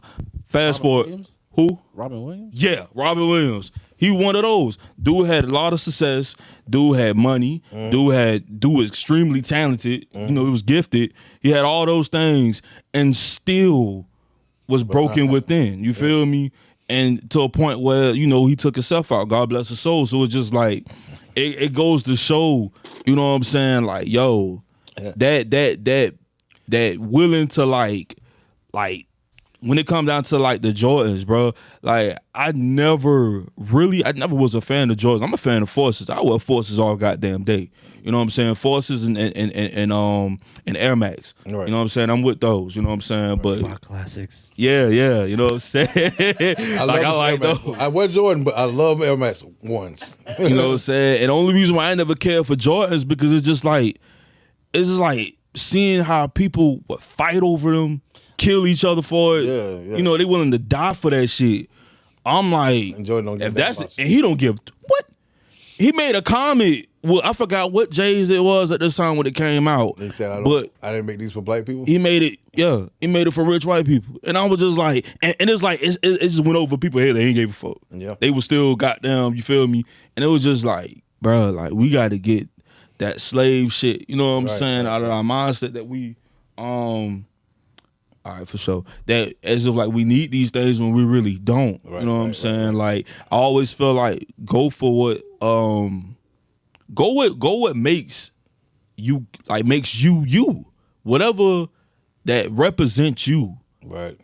Speaker 1: fast forward.
Speaker 3: Williams?
Speaker 1: Who?
Speaker 3: Robin Williams?
Speaker 1: Yeah, Robin Williams. He one of those. Dude had a lot of success. Dude had money. Dude was extremely talented. You know, he was gifted. He had all those things and still was broken within. You feel me? And to a point where, you know, he took himself out. God bless his soul. So it's just like, it goes to show, you know what I'm saying? Like, yo, that willing to like when it comes down to like the Jordans, bro, like I never was a fan of Jordans. I'm a fan of Forces. I wear Forces all goddamn day. You know what I'm saying? Forces and Air Max.
Speaker 2: Right.
Speaker 1: You know what I'm saying? I'm with those. You know what I'm saying? But
Speaker 3: Rock classics.
Speaker 1: yeah. You know what I'm saying?
Speaker 2: I like those. I wear Jordan, but I love Air Max ones.
Speaker 1: You know what I'm saying? And the only reason why I never cared for Jordans is because it's just like seeing how people would fight over them, kill each other for it.
Speaker 2: Yeah.
Speaker 1: You know, they willing to die for that shit. I'm like,
Speaker 2: And Jordan don't give
Speaker 1: if
Speaker 2: that
Speaker 1: that's
Speaker 2: much.
Speaker 1: and he don't give what? He made a comment. Well, I forgot what J's it was at this time when it came out.
Speaker 2: They said,
Speaker 1: but
Speaker 2: I didn't make these for black people.
Speaker 1: he made it. Yeah, he made it for rich white people. And I was just like, and it's like it just went over people here. They ain't gave a fuck.
Speaker 2: Yeah.
Speaker 1: They was still goddamn. You feel me? And it was just like, bro, like we got to get that slave shit. You know what I'm saying? Out of our mindset that we all right, for sure. That as if like we need these things when we really don't. You know what I'm saying? Like I always feel like go for what go what makes you you. Whatever that represents you.
Speaker 2: Right.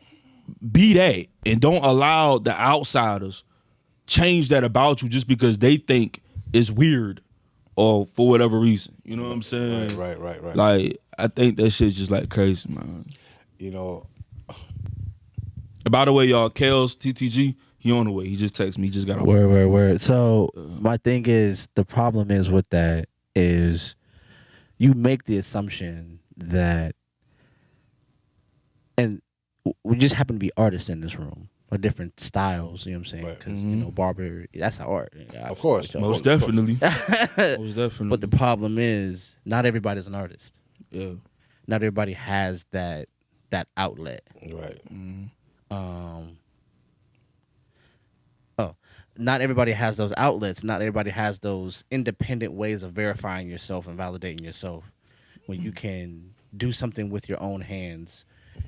Speaker 1: Be that and don't allow the outsiders change that about you just because they think it's weird or for whatever reason. You know what I'm saying?
Speaker 2: Right.
Speaker 1: Like I think that shit's just like crazy, man.
Speaker 2: You know.
Speaker 1: By the way, y'all, Kels TTG, he on the way. He just texted me. He just got a
Speaker 3: Word. So my thing is, the problem is with that is you make the assumption that, and we just happen to be artists in this room, or different styles. You know what I'm saying?
Speaker 2: Right.
Speaker 3: Because you know, barber, that's an art.
Speaker 2: Of course.
Speaker 1: Most definitely. Most definitely.
Speaker 3: But the problem is, not everybody's an artist.
Speaker 1: Yeah.
Speaker 3: Not everybody has that outlet.
Speaker 2: Right.
Speaker 3: Not everybody has those outlets. Not everybody has those independent ways of verifying yourself and validating yourself. When you can do something with your own hands,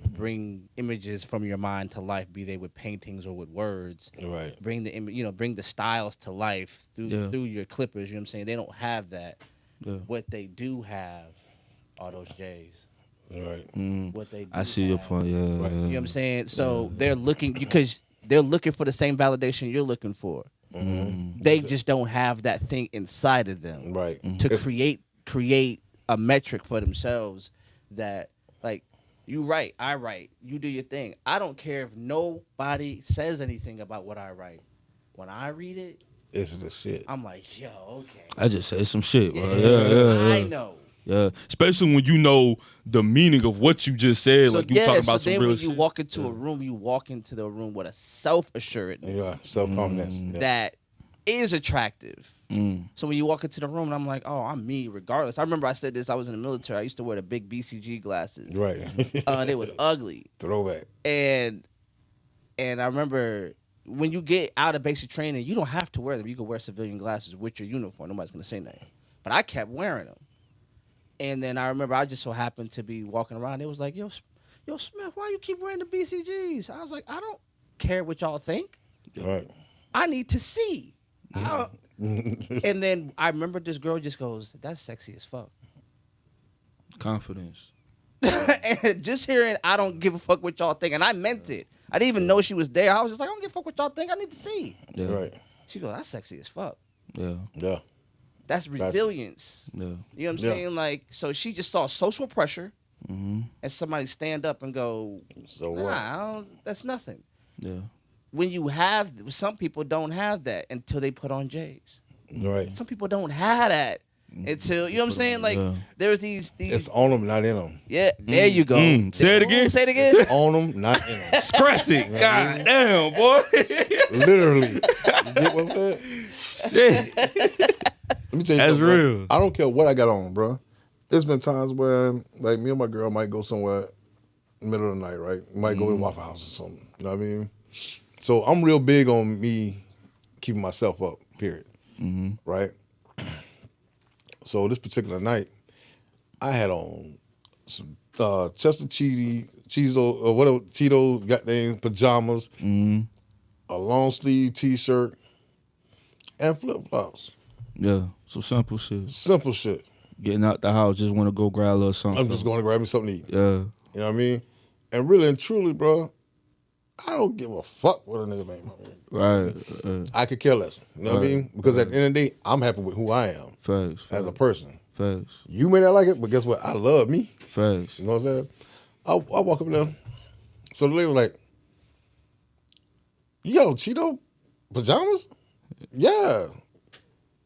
Speaker 3: bring images from your mind to life, be they with paintings or with words.
Speaker 2: Right.
Speaker 3: Bring the bring the styles to life through your clippers. You know what I'm saying? They don't have that.
Speaker 1: Yeah.
Speaker 3: What they do have are those J's.
Speaker 2: Right.
Speaker 3: What they do
Speaker 1: I see your
Speaker 3: have.
Speaker 1: point. Yeah.
Speaker 2: Right.
Speaker 3: You know what I'm saying? So they're looking because they're looking for the same validation you're looking for. They just don't have that thing inside of them
Speaker 2: Right.
Speaker 3: to create a metric for themselves that, like, you write, I write, you do your thing. I don't care if nobody says anything about what I write. When I read it,
Speaker 2: It's the shit.
Speaker 3: I'm like, yo, okay.
Speaker 1: I just said some shit, bro.
Speaker 3: I know.
Speaker 1: Yeah, especially when you know the meaning of what you just said.
Speaker 3: So,
Speaker 1: like you talking about some
Speaker 3: then
Speaker 1: real
Speaker 3: when
Speaker 1: shit.
Speaker 3: you walk into a room, you walk into the room with a self-assuredness
Speaker 2: Yeah. Self-confidence. Yeah.
Speaker 3: that is attractive. So when you walk into the room, and I'm like, oh, I'm me regardless. I remember I said this, I was in the military. I used to wear the big BCG glasses.
Speaker 2: Right.
Speaker 3: They was ugly.
Speaker 2: Throwback.
Speaker 3: And I remember when you get out of basic training, you don't have to wear them. You can wear civilian glasses with your uniform. Nobody's going to say nothing. But I kept wearing them. And then I remember I just so happened to be walking around. It was like, yo, Smith, why you keep wearing the BCGs? I was like, I don't care what y'all think.
Speaker 2: Right.
Speaker 3: I need to see. And then I remember this girl just goes, that's sexy as fuck.
Speaker 1: Confidence.
Speaker 3: And just hearing, I don't give a fuck what y'all think. And I meant it. I didn't even know she was there. I was just like, I don't give a fuck what y'all think. I need to see.
Speaker 1: Yeah.
Speaker 2: Right.
Speaker 3: She goes, that's sexy as fuck.
Speaker 1: Yeah.
Speaker 2: Yeah.
Speaker 3: That's resilience.
Speaker 1: Yeah.
Speaker 3: You know what I'm
Speaker 2: Yeah.
Speaker 3: saying? Like, so she just saw social pressure and somebody stand up and go,
Speaker 2: So
Speaker 3: nah,
Speaker 2: what?
Speaker 3: that's nothing.
Speaker 1: Yeah.
Speaker 3: When you have, some people don't have that until they put on J's.
Speaker 2: Right.
Speaker 3: Some people don't have that until, you know what I'm saying? Like, there's these.
Speaker 2: It's on them, not in them.
Speaker 3: Yeah, there you go.
Speaker 1: Say it again.
Speaker 3: Say it again.
Speaker 2: On them, not in them.
Speaker 1: Scratch it. God damn, boy.
Speaker 2: Literally. You get what I'm saying?
Speaker 1: Shit.
Speaker 2: Let me tell you
Speaker 1: That's
Speaker 2: something, bro.
Speaker 1: real.
Speaker 2: I don't care what I got on, bro. There's been times where, like, me and my girl might go somewhere in the middle of the night, right? We might go to Waffle House or something. You know what I mean? So I'm real big on me keeping myself up, period. Right? So this particular night, I had on some Chester Cheetos, or whatever, Cheetos, goddamn pajamas, a long sleeve T-shirt, and flip-flops.
Speaker 1: Yeah, so simple shit.
Speaker 2: Simple shit.
Speaker 1: Getting out the house, just want to go grab a little something.
Speaker 2: I'm just going to grab me something to eat.
Speaker 1: Yeah.
Speaker 2: You know what I mean? And really and truly, bro, I don't give a fuck what a nigga think about me.
Speaker 1: Right.
Speaker 2: I could care less. You know what I mean? Because at the end of the day, I'm happy with who I am
Speaker 1: Facts.
Speaker 2: as a person.
Speaker 1: Facts.
Speaker 2: You may not like it, but guess what? I love me.
Speaker 1: Facts.
Speaker 2: You know what I'm saying? I walk up there. So the lady was like, you got on Cheeto pajamas? Yeah.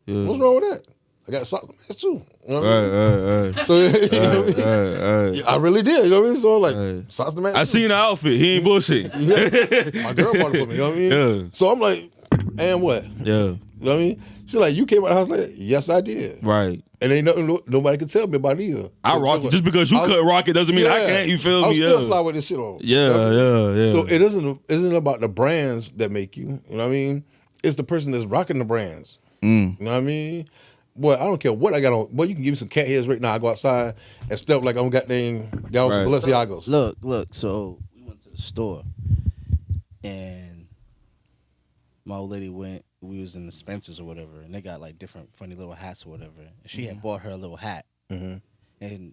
Speaker 2: What's wrong with that? I got socks and pants too. You know what I mean?
Speaker 1: Right.
Speaker 2: So, you know what I mean? Yeah, I really did. You know what I mean? So like, socks and pants.
Speaker 1: I seen the outfit. He ain't bullshit.
Speaker 2: Yeah. My girl bought it for me. You know what I mean?
Speaker 1: Yeah.
Speaker 2: So I'm like, and what?
Speaker 1: Yeah.
Speaker 2: You know what I mean? She's like, you came out of the house like that? Yes, I did.
Speaker 1: Right.
Speaker 2: And ain't nothing nobody can tell me about it either.
Speaker 1: I rock it. Just because you couldn't rock it doesn't mean I can't. You feel me?
Speaker 2: I'm still fly with this shit on.
Speaker 1: Yeah,
Speaker 2: you know what I mean?
Speaker 1: yeah.
Speaker 2: So it isn't about the brands that make you. You know what I mean? It's the person that's rocking the brands. You know what I mean? Boy, I don't care what I got on. Boy, you can give me some cat hairs right now. I go outside and step like I'm got some Balenciagos.
Speaker 3: Look. So we went to the store, and my old lady went. We was in the Spencer's or whatever, and they got like different funny little hats or whatever. And she had bought her a little hat, and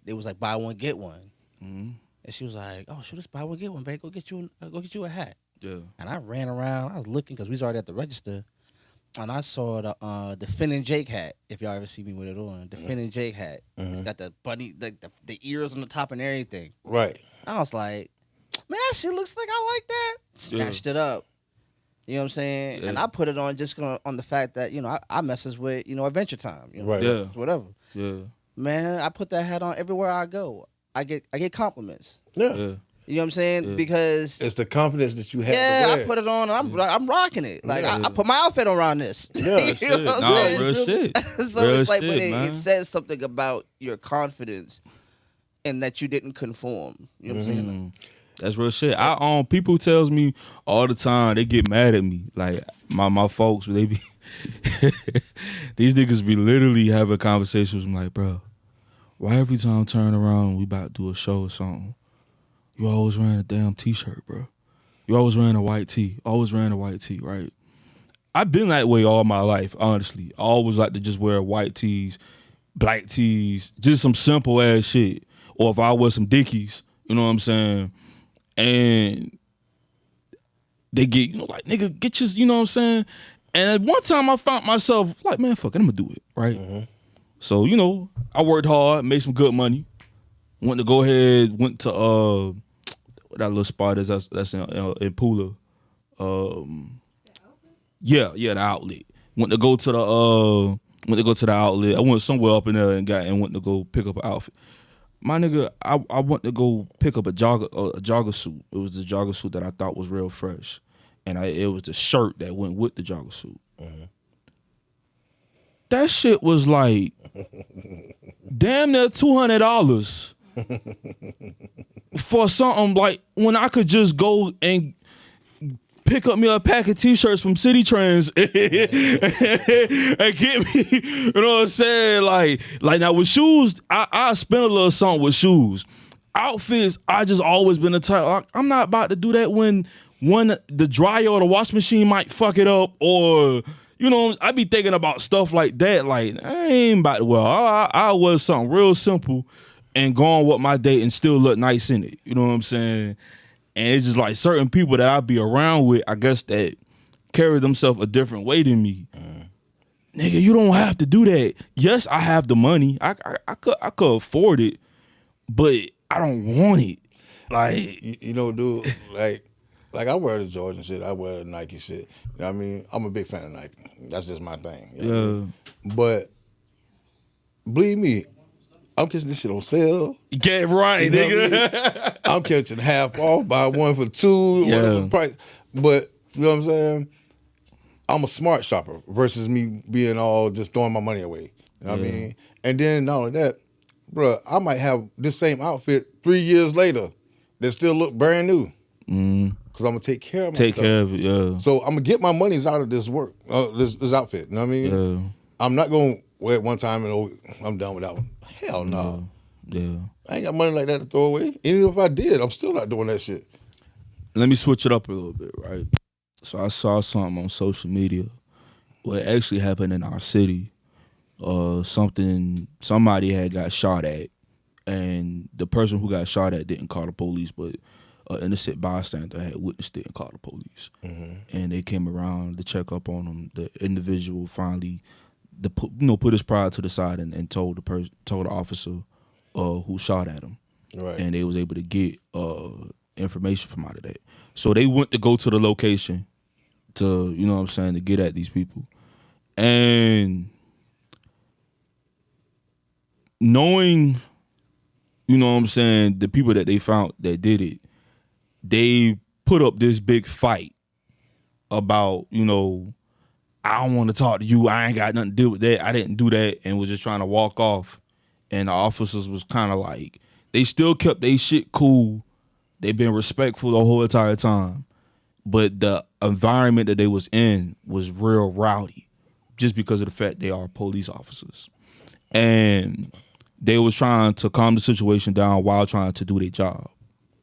Speaker 3: it was like buy one get one. And she was like, "Oh, should just buy one get one, babe. Go get you a hat." Yeah. And I ran around. I was looking because we was already at the register. And I saw the Finn and Jake hat. If y'all ever see me with it on, the Finn and Jake hat. It's got the bunny, the ears on the top and everything.
Speaker 2: Right.
Speaker 3: I was like, man, that shit looks like I like that. Snatched it up. You know what I'm saying? Yeah. And I put it on just on the fact that, you know, I messes with, you know, Adventure Time. You know,
Speaker 2: right.
Speaker 1: Yeah.
Speaker 3: Whatever.
Speaker 1: Yeah.
Speaker 3: Man, I put that hat on everywhere I go. I get compliments.
Speaker 2: Yeah.
Speaker 3: You know what I'm saying? Yeah. Because
Speaker 2: it's the confidence that you have.
Speaker 3: Yeah,
Speaker 2: to wear.
Speaker 3: I put it on and I'm rocking it. Like I put my outfit around this.
Speaker 2: Yeah,
Speaker 3: you know what I'm saying?
Speaker 1: Real shit.
Speaker 3: So
Speaker 1: real
Speaker 3: it's like,
Speaker 1: shit,
Speaker 3: but it says something about your confidence and that you didn't conform. You know what I'm saying?
Speaker 1: That's real shit. People tells me all the time, they get mad at me. Like my folks, they be these niggas be literally having conversations with me like, bro, why every time I turn around we about to do a show or something, you always wearing a damn t-shirt, bro. You always wearing a white tee. Always wearing a white tee, right? I've been that way all my life, honestly. I always like to just wear white tees, black tees, just some simple ass shit. Or if I wear some Dickies, you know what I'm saying? And they get, you know, like, nigga, get your, you know what I'm saying? And at one time I found myself like, man, fuck it, I'm gonna do it, right? So, you know, I worked hard, made some good money. Went to that little spot that's in Pula. The outlet. Went to go to the outlet. I went somewhere up in there and went to go pick up an outfit. My nigga, I went to go pick up a jogger suit. It was the jogger suit that I thought was real fresh, and it was the shirt that went with the jogger suit. That shit was like damn near $200 for something like when I could just go and pick up me a pack of t-shirts from City Trends and get me, you know what I'm saying? Like now with shoes, I spend a little something with shoes. Outfits, I just always been the type, like, I'm not about to do that when the dryer or the wash machine might fuck it up, or, you know, I be thinking about stuff like that. Like, I ain't about to, I was something real simple and go on with my day and still look nice in it. You know what I'm saying? And it's just like certain people that I be around with, I guess, that carry themselves a different way than me. Nigga, you don't have to do that. Yes, I have the money. I could afford it, but I don't want it. Like,
Speaker 2: you know, dude, like I wear the Jordan shit. I wear the Nike shit. You know what I mean? I'm a big fan of Nike. That's just my thing. You know what I mean? But believe me, I'm catching this shit on sale.
Speaker 1: Get right,
Speaker 2: you know
Speaker 1: nigga.
Speaker 2: I'm catching half off, buy one for two, whatever the price. But you know what I'm saying? I'm a smart shopper versus me being all just throwing my money away. You know what I mean? And then not only that, bro, I might have this same outfit 3 years later that still look brand new. Because I'm gonna take care of my
Speaker 1: Take
Speaker 2: stuff.
Speaker 1: care of it, yeah.
Speaker 2: So I'm gonna get my monies out of this work, this outfit. You know what I mean?
Speaker 1: Yeah.
Speaker 2: I'm not gonna wear it one time and I'm done with that one. Hell no.
Speaker 1: Yeah.
Speaker 2: I ain't got money like that to throw away. Even if I did, I'm still not doing that shit.
Speaker 1: Let me switch it up a little bit, right? So I saw something on social media where it actually happened in our city somebody had got shot at, and the person who got shot at didn't call the police, but an innocent bystander had witnessed it and called the police. And they came around to check up on him. The individual finally, put his pride to the side and told the officer who shot at him.
Speaker 2: Right.
Speaker 1: And they was able to get information from out of that. So they went to go to the location to, to get at these people. And knowing, the people that they found that did it, they put up this big fight about, I don't want to talk to you. I ain't got nothing to do with that. I didn't do that, and was just trying to walk off. And the officers was kind of like, they still kept their shit cool. They been respectful the whole entire time. But the environment that they was in was real rowdy just because of the fact they are police officers. And they was trying to calm the situation down while trying to do their job,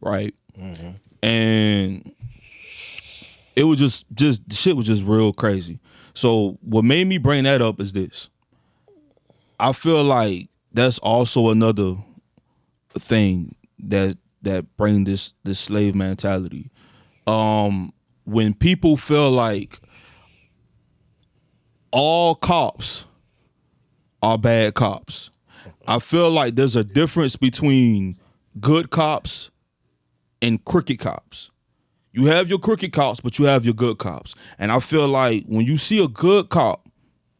Speaker 1: right? Mm-hmm. And it was just the shit was just real crazy. So what made me bring that up is this. I feel like that's also another thing that bring this slave mentality. When people feel like all cops are bad cops, I feel like there's a difference between good cops and crooked cops. You have your crooked cops, but you have your good cops. And I feel like when you see a good cop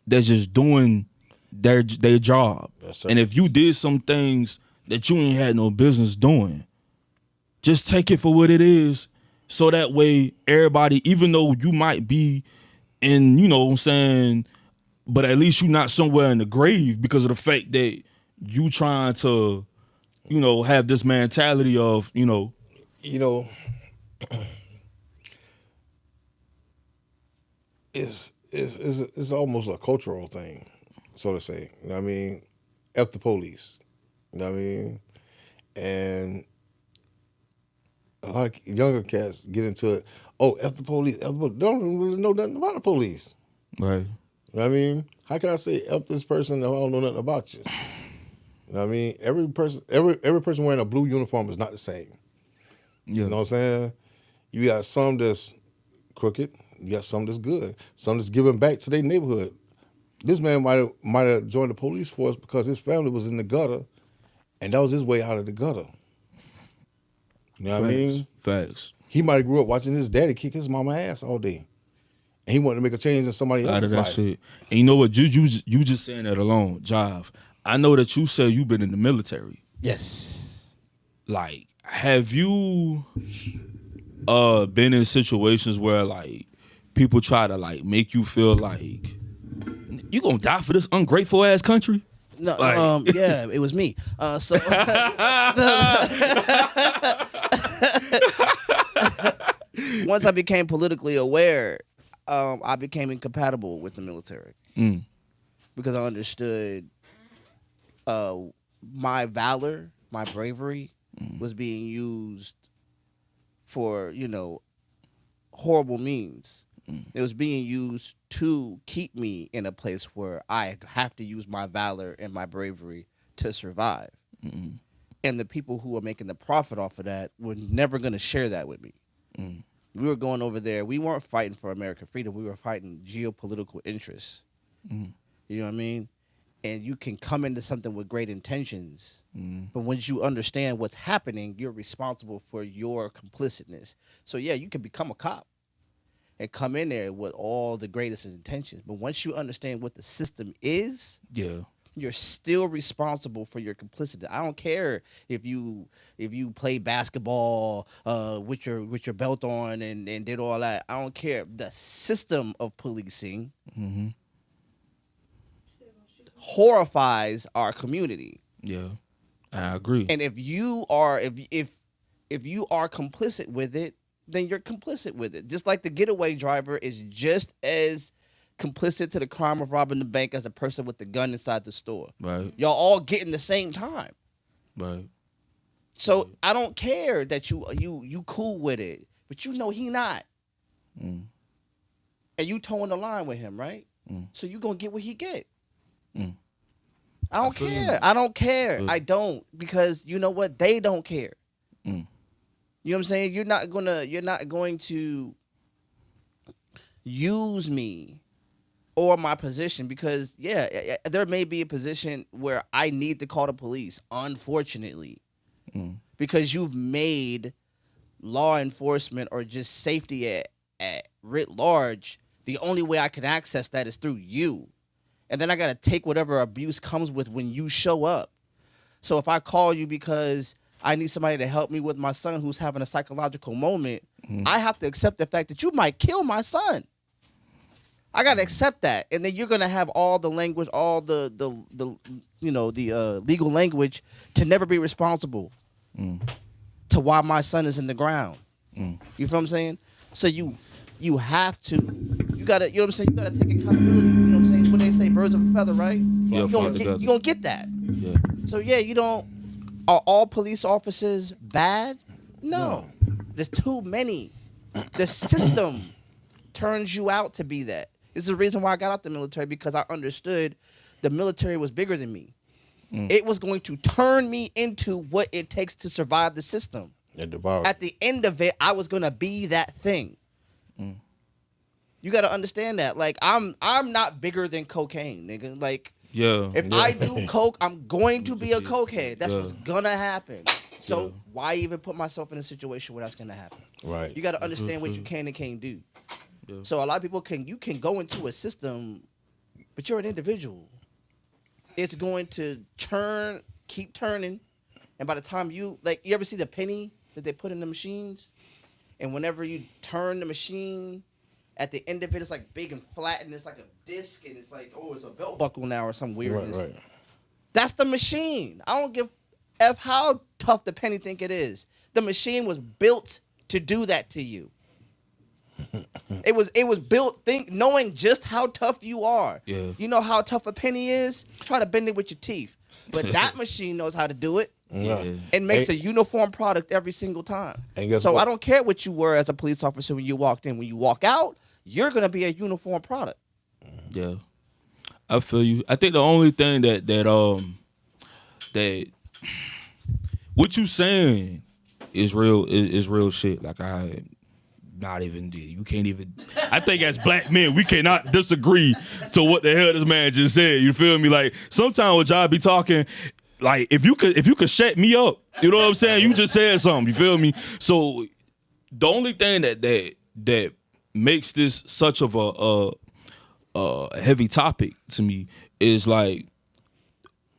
Speaker 1: that's just doing their job, yes, and if you did some things that you ain't had no business doing, just take it for what it is. So that way everybody, even though you might be in, but at least you're not somewhere in the grave because of the fact that you trying to, have this mentality of,
Speaker 2: it's almost a cultural thing, so to say. You know what I mean? F the police. You know what I mean? And a lot of younger cats get into it. Oh, F the police. F the police. They don't really know nothing about the police.
Speaker 1: Right.
Speaker 2: You know what I mean? How can I say F this person if I don't know nothing about you? You know what I mean? Every person wearing a blue uniform is not the same. Yeah. You know what I'm saying? You got some that's crooked. You got some that's good. Some that's giving back to their neighborhood. This man might have joined the police force because his family was in the gutter, and that was his way out of the gutter. You know what I mean?
Speaker 1: Facts.
Speaker 2: He might have grew up watching his daddy kick his mama ass all day, and he wanted to make a change in somebody else's
Speaker 1: out of that
Speaker 2: life.
Speaker 1: Shit. And you know what? You just saying that alone, Jive. I know that you said you've been in the military.
Speaker 3: Yes.
Speaker 1: Like, have you been in situations where like people try to like make you feel like you gonna die for this ungrateful ass country?
Speaker 3: No,
Speaker 1: like,
Speaker 3: yeah, it was me. So once I became politically aware, I became incompatible with the military because I understood my valor, my bravery was being used for, horrible means. It was being used to keep me in a place where I have to use my valor and my bravery to survive. And the people who were making the profit off of that were never going to share that with me. We were going over there. We weren't fighting for American freedom. We were fighting geopolitical interests. You know what I mean? And you can come into something with great intentions, but once you understand what's happening, you're responsible for your complicitness. So yeah, you can become a cop and come in there with all the greatest intentions, but once you understand what the system is, you're still responsible for your complicity. I don't care if you play basketball with your belt on and did all that. I don't care. The system of policing horrifies our community.
Speaker 1: Yeah, I agree.
Speaker 3: And if you are complicit with it, then you're complicit with it. Just like the getaway driver is just as complicit to the crime of robbing the bank as a person with the gun inside the store.
Speaker 1: Right.
Speaker 3: Y'all all getting the same time.
Speaker 1: Right.
Speaker 3: So I don't care that you cool with it, but he not. And you towing the line with him, right? So you gonna get what he get. I don't care. I don't care. I don't, because you know what? They don't care. You know what I'm saying? You're not going to use me or my position, because there may be a position where I need to call the police, unfortunately, because you've made law enforcement or just safety at writ large, the only way I can access that is through you. And then I got to take whatever abuse comes with when you show up. So if I call you because I need somebody to help me with my son who's having a psychological moment, I have to accept the fact that you might kill my son. I got to accept that. And then you're going to have all the language, all the legal language to never be responsible to why my son is in the ground. You feel what I'm saying? So you have to, you got to, you know what I'm saying? You got to take accountability. You know what I'm saying? What they say, birds of a feather, right?
Speaker 1: Yeah,
Speaker 3: You're going to get that.
Speaker 1: Yeah.
Speaker 3: So are all police officers bad? No. There's too many. The system turns you out to be that. This is the reason why I got out the military, because I understood the military was bigger than me. It was going to turn me into what it takes to survive the system. At the end of it, I was going to be that thing. You got to understand that. Like, I'm not bigger than cocaine, nigga. Like, if I do coke, I'm going to be a cokehead. That's what's going to happen. So why even put myself in a situation where that's going to happen? Right. You got to understand what you can and can't do. Yeah. So a lot of people you can go into a system, but you're an individual. It's going to keep turning. And by the time you ever see the penny that they put in the machines? And whenever you turn the machine, at the end of it, it's like big and flat, and it's like a disc, and it's like, oh, it's a belt buckle now or some weirdness. Right. That's the machine. I don't give F how tough the penny think it is. The machine was built to do that to you. It was built knowing just how tough you are. Yeah. You know how tough a penny is? Try to bend it with your teeth. But that machine knows how to do it. Yeah. And makes a uniform product every single time. So I don't care what you were as a police officer when you walked in. When you walk out, you're gonna be a uniform product.
Speaker 1: Yeah, I feel you. I think the only thing that what you saying is real shit. Like I not even did. You can't even. I think as black men, we cannot disagree to what the hell this man just said. You feel me? Like sometimes when y'all be talking. Like if you could shut me up, you know what I'm saying? You just said something, you feel me? So the only thing that makes this such of a heavy topic to me is like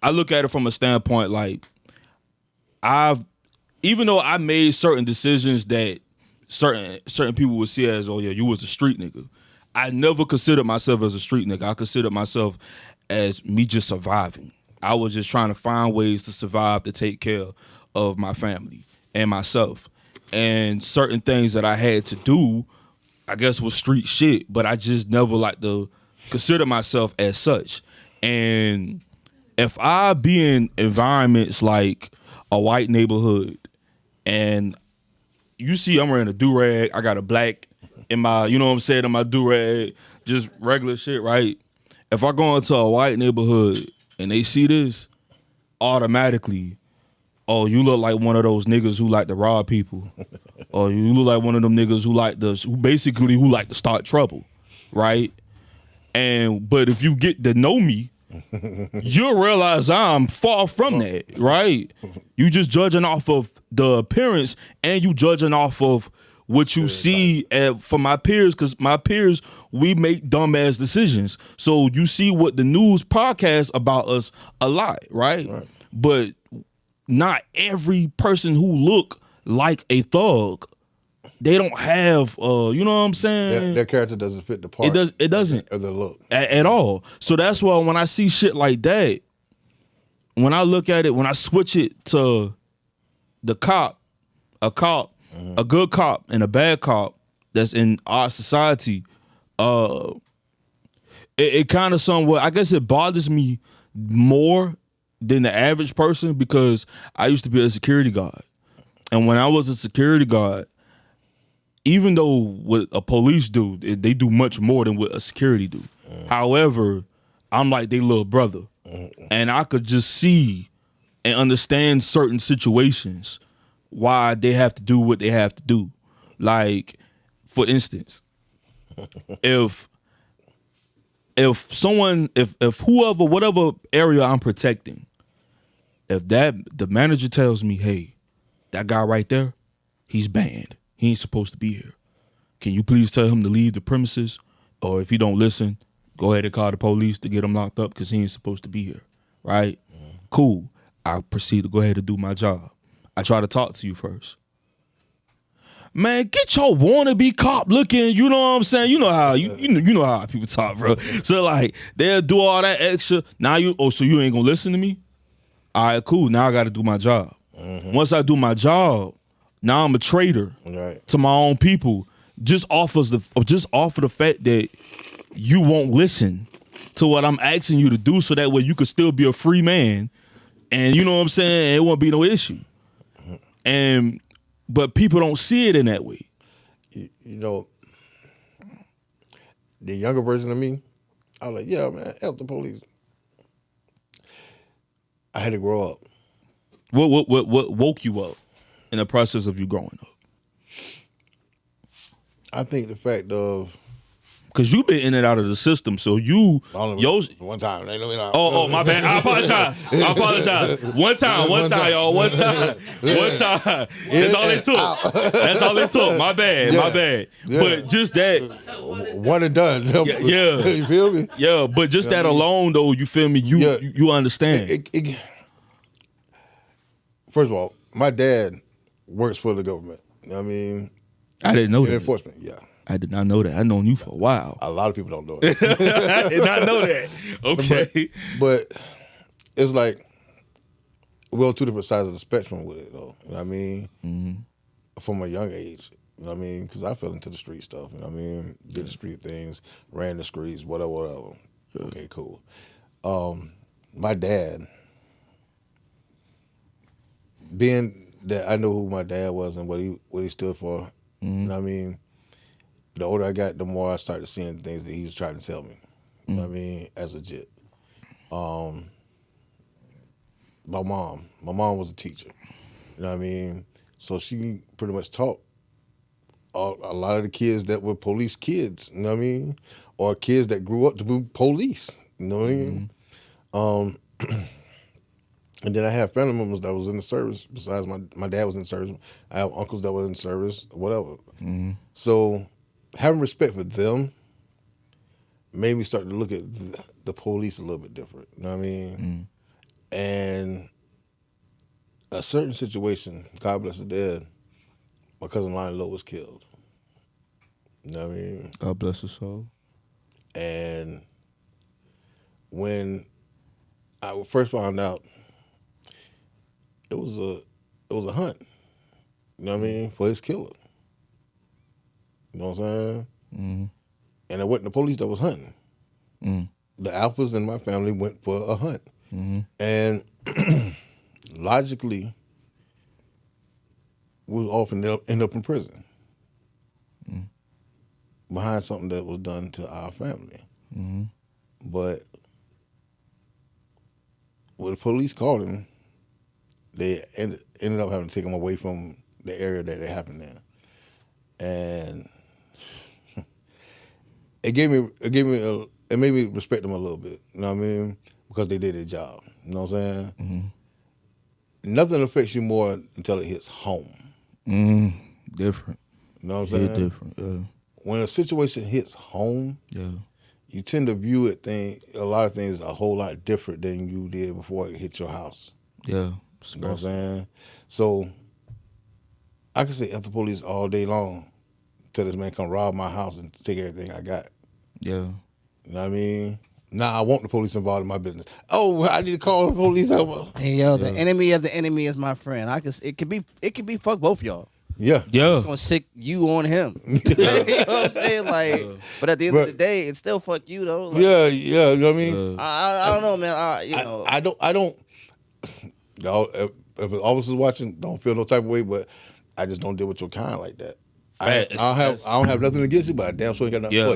Speaker 1: I look at it from a standpoint like even though I made certain decisions that certain people would see as, oh yeah, you was a street nigga. I never considered myself as a street nigga. I considered myself as me just surviving. I was just trying to find ways to survive, to take care of my family and myself. And certain things that I had to do, I guess, was street shit, but I just never like to consider myself as such. And if I be in environments like a white neighborhood and you see I'm wearing a do-rag, I got a black in my, you know what I'm saying, in my do-rag, just regular shit, right? If I go into a white neighborhood and they see this, automatically, oh, you look like one of those niggas who like to rob people. Or you look like one of them niggas who like to start trouble, right? But if you get to know me, you'll realize I'm far from that, right? You just judging off of the appearance and you judging off of what you see from my peers, because my peers, we make dumbass decisions. So you see what the news podcast about us a lot, right? But not every person who look like a thug, they don't have, you know what I'm saying?
Speaker 2: Their character doesn't fit the part.
Speaker 1: It doesn't.
Speaker 2: Or the look.
Speaker 1: At all. So that's why when I see shit like that, when I look at it, when I switch it to a good cop and a bad cop that's in our society, it kind of somewhat, I guess it bothers me more than the average person because I used to be a security guard. And when I was a security guard, even though what a police do, they do much more than what a security do. However, I'm like their little brother. and I could just see and understand certain situations why they have to do what they have to do. Like, for instance, if whoever, whatever area I'm protecting, if the manager tells me, hey, that guy right there, he's banned. He ain't supposed to be here. Can you please tell him to leave the premises? Or if he don't listen, go ahead and call the police to get him locked up because he ain't supposed to be here. Right? Cool. I proceed to go ahead and do my job. I try to talk to you first. Man, get your wannabe cop looking, you know what I'm saying? You know how you know how people talk, bro. So like they'll do all that extra. Now so you ain't gonna listen to me? All right, cool. Now I gotta do my job. Once I do my job, now I'm a traitor to my own people. Just off of the fact that you won't listen to what I'm asking you to do, so that way you could still be a free man, and you know what I'm saying? It won't be no issue. But people don't see it in that way.
Speaker 2: You know, the younger version of me, I was like, yeah, man, F the police. I had to grow up.
Speaker 1: What woke you up in the process of you growing up?
Speaker 2: I think the fact of,
Speaker 1: because you've been in and out of the system, so you
Speaker 2: one time.
Speaker 1: Oh, my bad. I apologize. One time, y'all. One time. That's all it took. My bad. Yeah. But just that.
Speaker 2: One and done.
Speaker 1: Yeah.
Speaker 2: You feel me?
Speaker 1: Yeah, but just that alone, though, you feel me? You understand.
Speaker 2: First of all, my dad works for the government. I mean,
Speaker 1: I didn't know that.
Speaker 2: Enforcement, yeah.
Speaker 1: I did not know that. I've known you for a while.
Speaker 2: A lot of people don't know it.
Speaker 1: I did not know that. Okay.
Speaker 2: But it's like we're on two different sides of the spectrum with it, though. You know what I mean? Mm-hmm. From a young age. You know what I mean? Because I fell into the street stuff. You know what I mean? Did the street things, ran the streets, whatever. Yeah. Okay, cool. My dad, being that I know who my dad was and what he stood for, you know what I mean? The older I got, the more I started seeing things that he was trying to tell me. You know what I mean? As legit. My mom was a teacher. You know what I mean? So she pretty much taught a lot of the kids that were police kids, you know what I mean? Or kids that grew up to be police, you know what I mean? And then I have family members that was in the service. Besides my dad was in the service. I have uncles that were in the service, whatever. So having respect for them made me start to look at the police a little bit different. You know what I mean? And a certain situation, God bless the dead, my cousin Lionel Lowe was killed. You know what I mean?
Speaker 1: God bless his soul.
Speaker 2: And when I first found out, it was a hunt. You know what I mean? For his killer. You know what I'm saying? And it wasn't the police that was hunting. The alphas in my family went for a hunt. And logically, we would often end up in prison behind something that was done to our family. But when the police called him, they ended up having to take him away from the area that it happened in. And it made me respect them a little bit, you know what I mean? Because they did their job, you know what I'm saying? Nothing affects you more until it hits home.
Speaker 1: Different.
Speaker 2: You know what I'm saying?
Speaker 1: Different, yeah.
Speaker 2: When a situation hits home, you tend to view a lot of things a whole lot different than you did before it hit your house.
Speaker 1: Yeah.
Speaker 2: You know what I'm saying? So I can say F the police all day long till this man come rob my house and take everything I got.
Speaker 1: Yeah.
Speaker 2: You know what I mean? Now I want the police involved in my business. Oh, I need to call the police over.
Speaker 3: Hey, yo, the enemy of the enemy is my friend. It could be fuck both y'all.
Speaker 2: Yeah.
Speaker 3: It's gonna sick you on him. You know what I'm saying? Like, but at the end of the day, it's still fuck you though. Like,
Speaker 2: you know what I mean?
Speaker 3: I don't know, man.
Speaker 2: I don't. If an officer's watching, don't feel no type of way, but I just don't deal with your kind like that. I don't have nothing against you, but I damn sure ain't got nothing for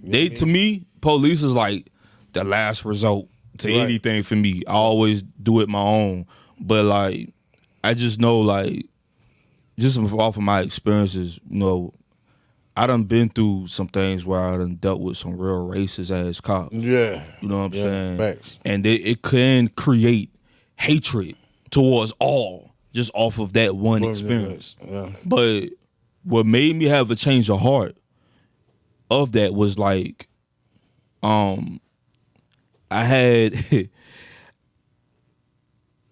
Speaker 2: you.
Speaker 1: To me, police is like the last resort. to anything for me. I always do it my own. But like, I just know, like, just off of my experiences, you know, I done been through some things where I done dealt with some real racist ass cops.
Speaker 2: Yeah.
Speaker 1: You know what I'm saying?
Speaker 2: Facts.
Speaker 1: And it can create hatred towards all just off of that one experience.
Speaker 2: Yeah.
Speaker 1: But what made me have a change of heart of that was like, I had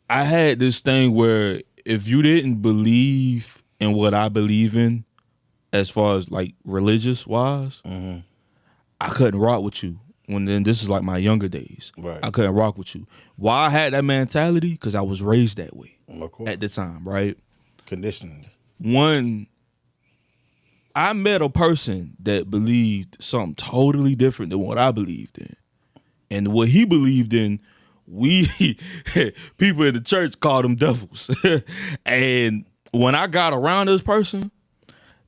Speaker 1: I had this thing where if you didn't believe in what I believe in, as far as like religious wise, I couldn't rock with you. When then this is like my younger days.
Speaker 2: Right.
Speaker 1: I couldn't rock with you. Why I had that mentality? Because I was raised that way
Speaker 2: Cool.
Speaker 1: at the time, right?
Speaker 2: Conditioned.
Speaker 1: One, I met a person that believed something totally different than what I believed in. And what he believed in, we people in the church called them devils. And when I got around this person,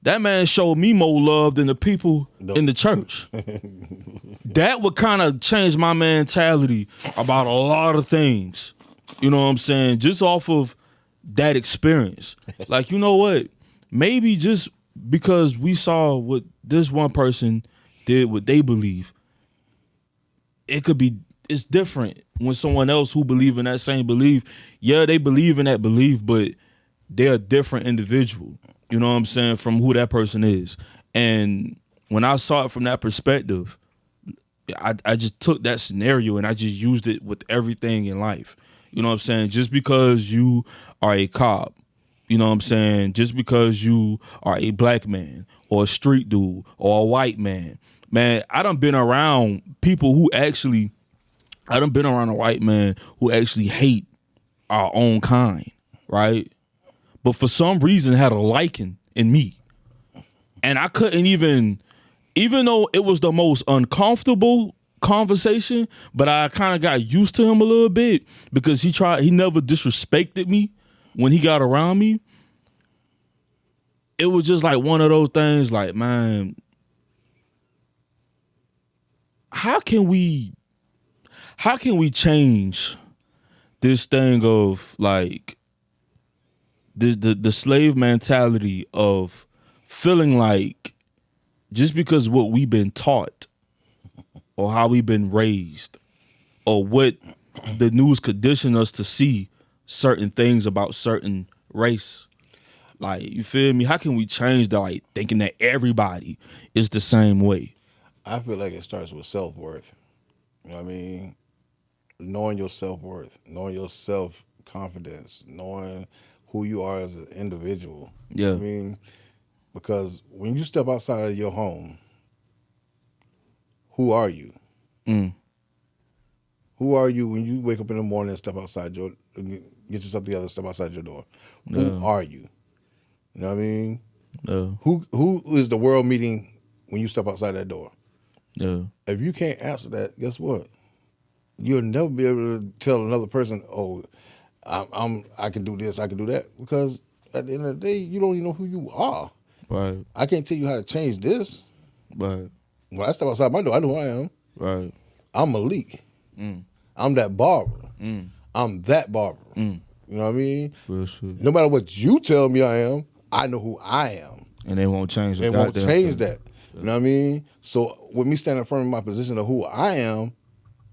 Speaker 1: that man showed me more love than the people in the church. That would kind of change my mentality about a lot of things. You know what I'm saying? Just off of that experience. Like, you know what? Maybe just because we saw what this one person did, what they believe, it's different when someone else who believe in that same belief, yeah, they believe in that belief, but they're a different individual. You know what I'm saying? From who that person is. And when I saw it from that perspective, I just took that scenario and I just used it with everything in life. You know what I'm saying? Just because you are a cop, you know what I'm saying? Just because you are a black man or a street dude or a white man, I done been around people who actually, I done been around a white man who actually hate our own kind, right? But for some reason had a liking in me. And I couldn't even though it was the most uncomfortable conversation, but I kind of got used to him a little bit because he never disrespected me when he got around me. It was just like one of those things like, man, how can we change this thing of like the slave mentality of feeling like just because what we've been taught or how we've been raised or what the news conditioned us to see certain things about certain race. Like, you feel me? How can we change that, like thinking that everybody is the same way?
Speaker 2: I feel like it starts with self-worth. You know what I mean? Knowing your self-worth, knowing your self-confidence, knowing who you are as an individual.
Speaker 1: Yeah.
Speaker 2: You know what I mean? Because when you step outside of your home, who are you? Who are you when you wake up in the morning and step outside get yourself together, step outside your door? Who are you? You know what I mean? Who is the world meeting when you step outside that door?
Speaker 1: Yeah.
Speaker 2: If you can't answer that, guess what? You'll never be able to tell another person, "Oh, I can do this, I can do that," because at the end of the day, you don't even know who you are.
Speaker 1: Right.
Speaker 2: I can't tell you how to change this.
Speaker 1: Right.
Speaker 2: When I step outside my door, I know who I am.
Speaker 1: Right.
Speaker 2: I'm Malik. I'm that barber. I'm that barber. You know what I mean?
Speaker 1: Real shit.
Speaker 2: No matter what you tell me I am, I know who I am.
Speaker 1: And they won't change
Speaker 2: They won't change
Speaker 1: thing.
Speaker 2: that. You know what I mean? So with me standing firm in my position of who I am,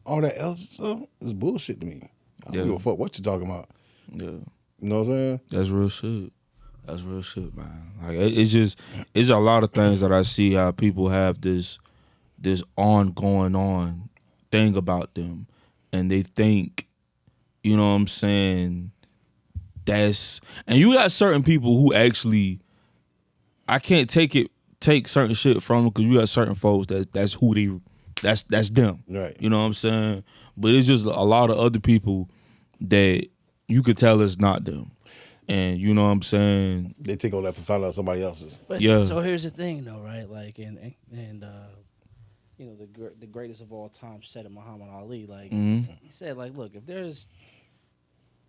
Speaker 2: all that else stuff is bullshit to me. I don't give a fuck what you're talking about.
Speaker 1: Yeah.
Speaker 2: You know what I'm saying?
Speaker 1: That's real shit. That's real shit, man. Like it's a lot of things that I see how people have this ongoing thing about them, and they think, you know what I'm saying, and you got certain people who actually, I can't take certain shit from them because you got certain folks that's them.
Speaker 2: Right.
Speaker 1: You know what I'm saying? But it's just a lot of other people that you could tell it's not them. And you know what I'm saying?
Speaker 2: They take all that persona of somebody else's.
Speaker 3: But,
Speaker 1: Yeah.
Speaker 3: So here's the thing, though, right? Like, and you know, the greatest of all time said it, Muhammad Ali. Like, he said, like, look, if there's,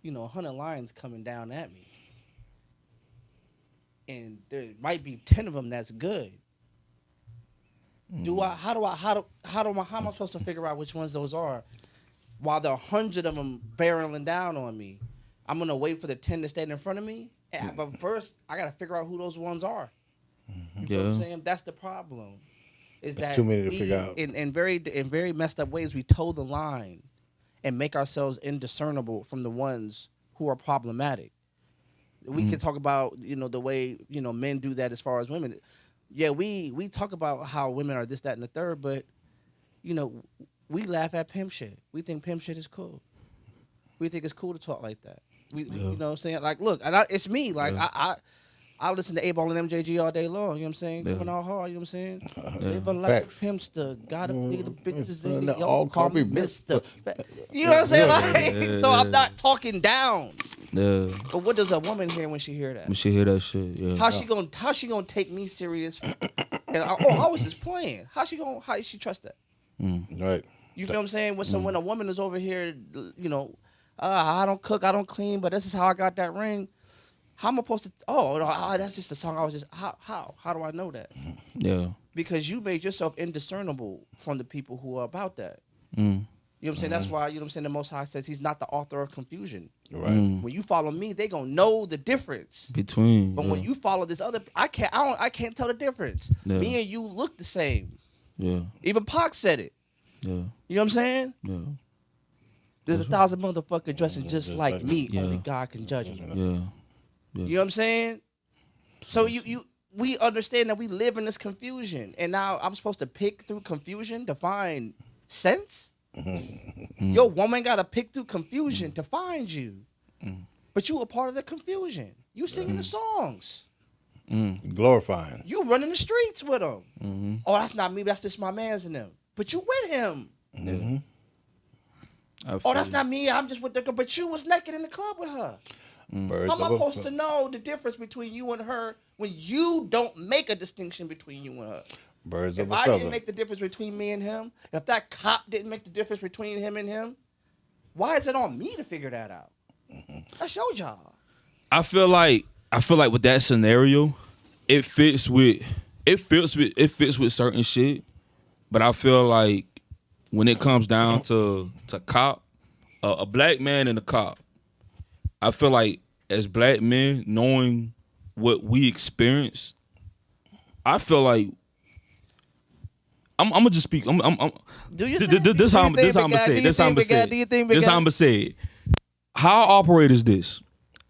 Speaker 3: 100 lions coming down at me, and there might be 10 of them that's good. How am I supposed to figure out which ones those are? while there are 100 of them barreling down on me, I'm gonna wait for the 10 to stand in front of me. But first, I gotta figure out who those ones are. You know what I'm saying? That's the problem. Is that
Speaker 2: too many to figure out.
Speaker 3: In very messed up ways, we toe the line and make ourselves indiscernible from the ones who are problematic. We can talk about, the way, men do that as far as women. Yeah, we talk about how women are this, that, and the third, but, we laugh at pimp shit. We think pimp shit is cool. We think it's cool to talk like that. You know what I'm saying? Like, look, it's me. Like, I listen to A-Ball and MJG all day long. You know what I'm saying? Going all hard. You know what I'm saying? Living like a pimpster. Gotta be the bitches in the all call me Mister. You know what I'm saying? Like, so I'm not talking down.
Speaker 1: Yeah.
Speaker 3: But what does a woman hear when she hear that?
Speaker 1: When she hear that shit, yeah.
Speaker 3: How she gonna take me serious? And I was just playing. How does she trust that?
Speaker 2: Right.
Speaker 3: You feel what I'm saying? When a woman is over here, I don't cook, I don't clean, but this is how I got that ring. How am I supposed to? Oh, no, that's just a song. I was just how do I know that?
Speaker 1: Yeah.
Speaker 3: Because you made yourself indiscernible from the people who are about that. You know what I'm saying? That's why the Most High says He's not the author of confusion.
Speaker 2: Right.
Speaker 3: When you follow me, they gonna know the difference
Speaker 1: Between.
Speaker 3: But when you follow this other, I can't tell the difference.
Speaker 1: Yeah.
Speaker 3: Me and you look the same.
Speaker 1: Yeah.
Speaker 3: Even Pac said it.
Speaker 1: Yeah.
Speaker 3: You know what I'm saying?
Speaker 1: Yeah.
Speaker 3: There's 1,000 motherfuckers dressing just like me.
Speaker 1: Yeah.
Speaker 3: Only God can judge me.
Speaker 1: Yeah.
Speaker 3: You know what I'm saying? So we understand that we live in this confusion, and now I'm supposed to pick through confusion to find sense. Your woman got to pick through confusion to find you, but you a part of the confusion. You singing the songs,
Speaker 2: glorifying.
Speaker 3: You running the streets with them. Oh, that's not me. That's just my man's and them. But you with him. Oh, that's not me. I'm just with the girl. But you was naked in the club with her. How am I supposed to know the difference between you and her when you don't make a distinction between you and her?
Speaker 2: Birds
Speaker 3: if
Speaker 2: of a
Speaker 3: I
Speaker 2: feather.
Speaker 3: didn't make the difference between me and him, if that cop didn't make the difference between him and him, why is it on me to figure that out? That's your job.
Speaker 1: I feel like with that scenario, it fits with certain shit, but I feel like when it comes down to cop, a black man and a cop, I feel like as black men, knowing what we experience, I feel like I'm gonna just speak.
Speaker 3: Do you
Speaker 1: this how I'm gonna say it. This how I'm gonna say it. How I operate is this: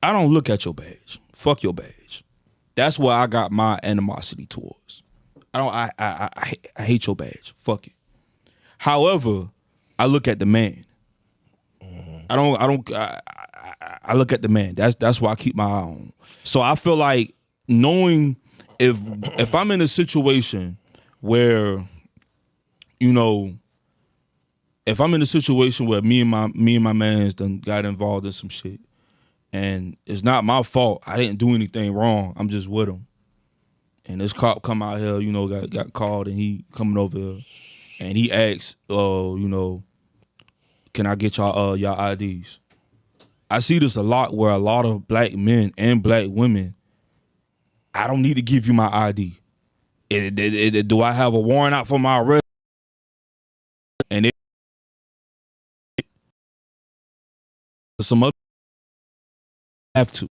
Speaker 1: I don't look at your badge. Fuck your badge. That's where I got my animosity towards. I hate your badge. Fuck it. However, I look at the man. I look at the man. That's why I keep my eye on. So I feel like knowing if I'm in a situation where, if I'm in a situation where me and my man's done got involved in some shit, and it's not my fault. I didn't do anything wrong. I'm just with him. And this cop come out here, got called, and he coming over here, and he asks, can I get y'all IDs? I see this a lot where a lot of black men and black women, I don't need to give you my ID. Do I have a warrant out for my arrest? And some other have to.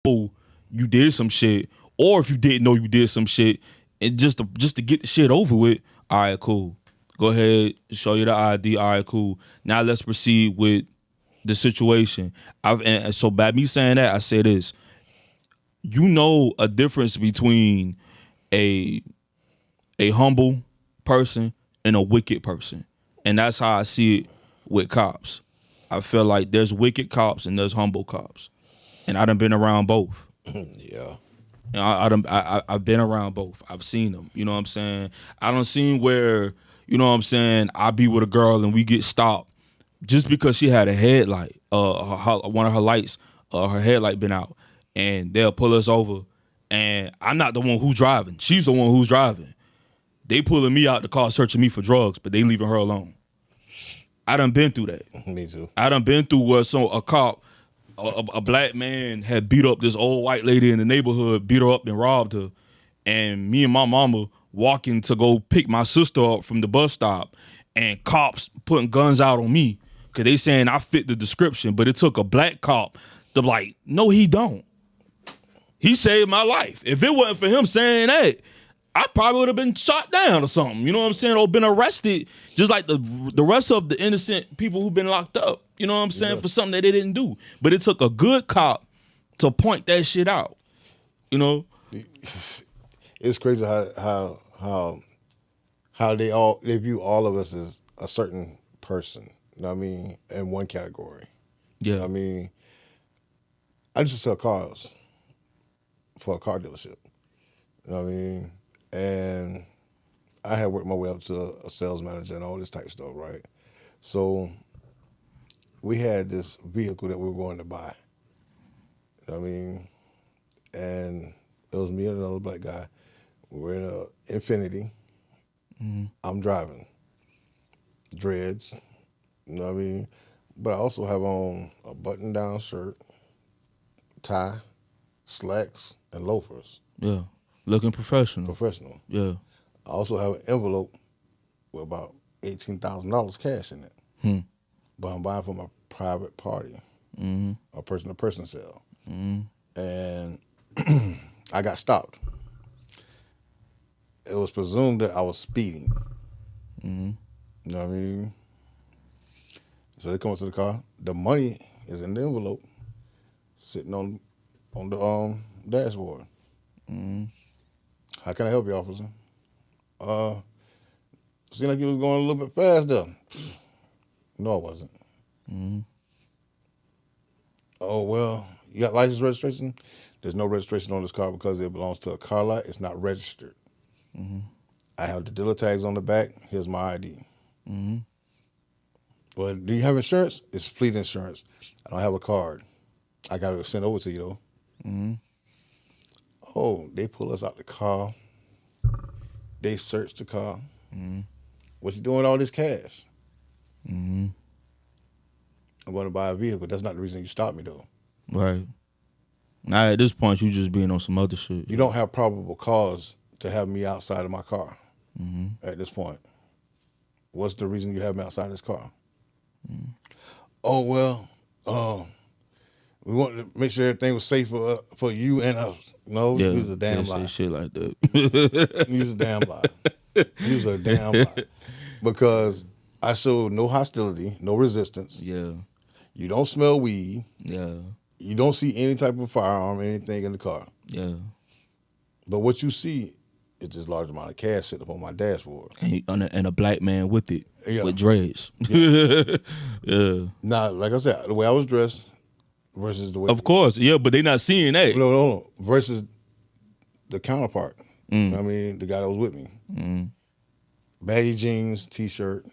Speaker 1: Oh, you did some shit, or if you didn't know you did some shit, and just to get the shit over with, all right, cool. Go ahead, show you the ID. All right, cool. Now let's proceed with the situation. And so by me saying that, I say this. You know a difference between a humble person and a wicked person. And that's how I see it with cops. I feel like there's wicked cops and there's humble cops. And I done been around both.
Speaker 2: Yeah.
Speaker 1: I've been around both. I've seen them. You know what I'm saying? I done seen where, you know what I'm saying, I be with a girl and we get stopped just because she had a headlight, one of her lights, her headlight been out, and they'll pull us over, and I'm not the one who's driving. She's the one who's driving. They pulling me out the car, searching me for drugs, but they leaving her alone. I done been through that.
Speaker 2: Me too.
Speaker 1: I done been through where a cop, a black man had beat up this old white lady in the neighborhood, beat her up and robbed her, and me and my mama walking to go pick my sister up from the bus stop, and cops putting guns out on me because they saying I fit the description, but it took a black cop to be like, no, he don't. He saved my life. If it wasn't for him saying that, I probably would have been shot down or something. You know what I'm saying? Or been arrested, just like the rest of the innocent people who've been locked up. You know what I'm saying? For something that they didn't do. But it took a good cop to point that shit out. You know?
Speaker 2: It's crazy how they view all of us as a certain person. You know what I mean? In one category.
Speaker 1: Yeah.
Speaker 2: You know what I mean, I used to sell cars for a car dealership. You know what I mean? And I had worked my way up to a sales manager and all this type of stuff, right? So we had this vehicle that we were going to buy. You know what I mean? And it was me and another black guy. We were in a Infinity.
Speaker 1: Mm-hmm.
Speaker 2: I'm driving. Dreads. You know what I mean? But I also have on a button-down shirt, tie, slacks, and loafers.
Speaker 1: Yeah. Looking professional.
Speaker 2: Professional.
Speaker 1: Yeah.
Speaker 2: I also have an envelope with about $18,000 cash in it. But I'm buying from a private party, a person-to-person sale. And I got stopped. It was presumed that I was speeding. You know what I mean? So they come up to the car. The money is in the envelope, sitting on the dashboard. How can I help you, officer? Seemed like you was going a little bit fast there. No, I wasn't. Oh, well, you got license registration? There's no registration on this car because it belongs to a car lot. It's not registered. I have the dealer tags on the back. Here's my ID. Well, do you have insurance? It's fleet insurance. I don't have a card. I got to send over to you, though. Oh, they pull us out the car. They search the car. What you doing with all this cash? I'm going to buy a vehicle. That's not the reason you stopped me, though.
Speaker 1: Right. Now, at this point, you just being on some other shit.
Speaker 2: You don't have probable cause to have me outside of my car at this point. What's the reason you have me outside this car? Oh, well, we wanted to make sure everything was safe for you and us. No,
Speaker 1: Yeah.
Speaker 2: you was a damn lie.
Speaker 1: Shit like that.
Speaker 2: You was a damn lie. You was a damn lie. Because I showed no hostility, no resistance.
Speaker 1: Yeah.
Speaker 2: You don't smell weed.
Speaker 1: Yeah.
Speaker 2: You don't see any type of firearm or anything in the car.
Speaker 1: Yeah.
Speaker 2: But what you see is this large amount of cash sitting up on my dashboard.
Speaker 1: And a black man with it.
Speaker 2: Yeah.
Speaker 1: With dreads. Yeah.
Speaker 2: Now, like I said, the way I was dressed versus the way...
Speaker 1: Of course. Yeah, but they not seeing that.
Speaker 2: No. Versus the counterpart. You know what I mean? The guy that was with me. Baggy jeans, T-shirt.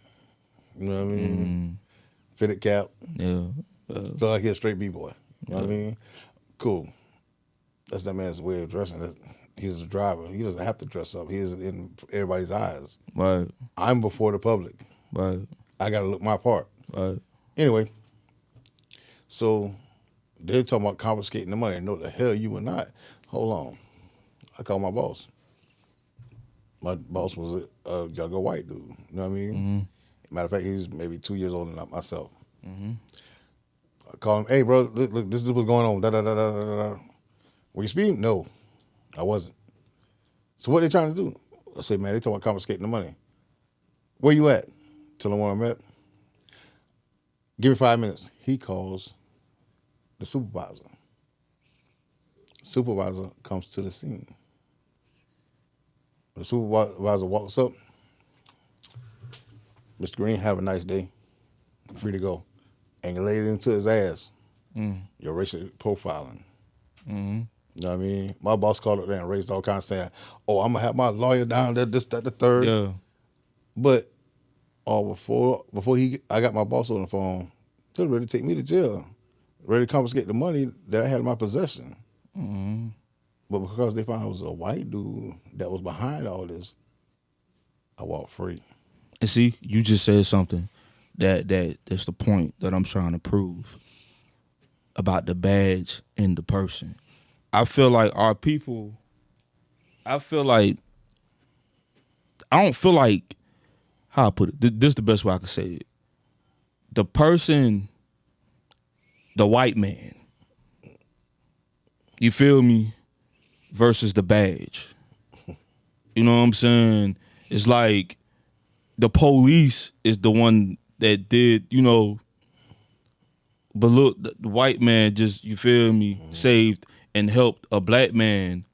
Speaker 2: You know what I mean? Fitted cap.
Speaker 1: Yeah.
Speaker 2: Feel like he's a straight B-boy. You know what I mean? Cool. That's that man's way of dressing. He's a driver. He doesn't have to dress up. He is in everybody's eyes.
Speaker 1: Right.
Speaker 2: I'm before the public.
Speaker 1: Right.
Speaker 2: I got to look my part.
Speaker 1: Right.
Speaker 2: Anyway, so they're talking about confiscating the money. No, the hell you were not. Hold on. I called my boss. My boss was a younger white dude. You know what I mean? Matter of fact, he's maybe 2 years older than myself. I called him, hey, bro, look, this is what's going on. Da-da-da-da-da-da. Were you speeding? No, I wasn't. So what they trying to do? I said, man, they talking about confiscating the money. Where you at? Tell him where I'm at. Give me 5 minutes. He calls the supervisor. Supervisor comes to the scene. The supervisor walks up. Mr. Green, have a nice day. Free to go. And laid into his ass. Your racial profiling. You know what I mean? My boss called up there and raised all kinds of saying, oh, I'm going to have my lawyer down there, this, that, the third.
Speaker 1: Yeah.
Speaker 2: But before I got my boss on the phone, they were ready to take me to jail. Ready to confiscate the money that I had in my possession. But because they found I was a white dude that was behind all this, I walked free.
Speaker 1: And see, you just said something that's the point that I'm trying to prove about the badge and the person. I feel like our people, I don't feel like, how I put it, this is the best way I could say it. The person, the white man, you feel me, versus the badge. You know what I'm saying? It's like the police is the one that did, you know, but look, the white man just, you feel me, saved and helped a black man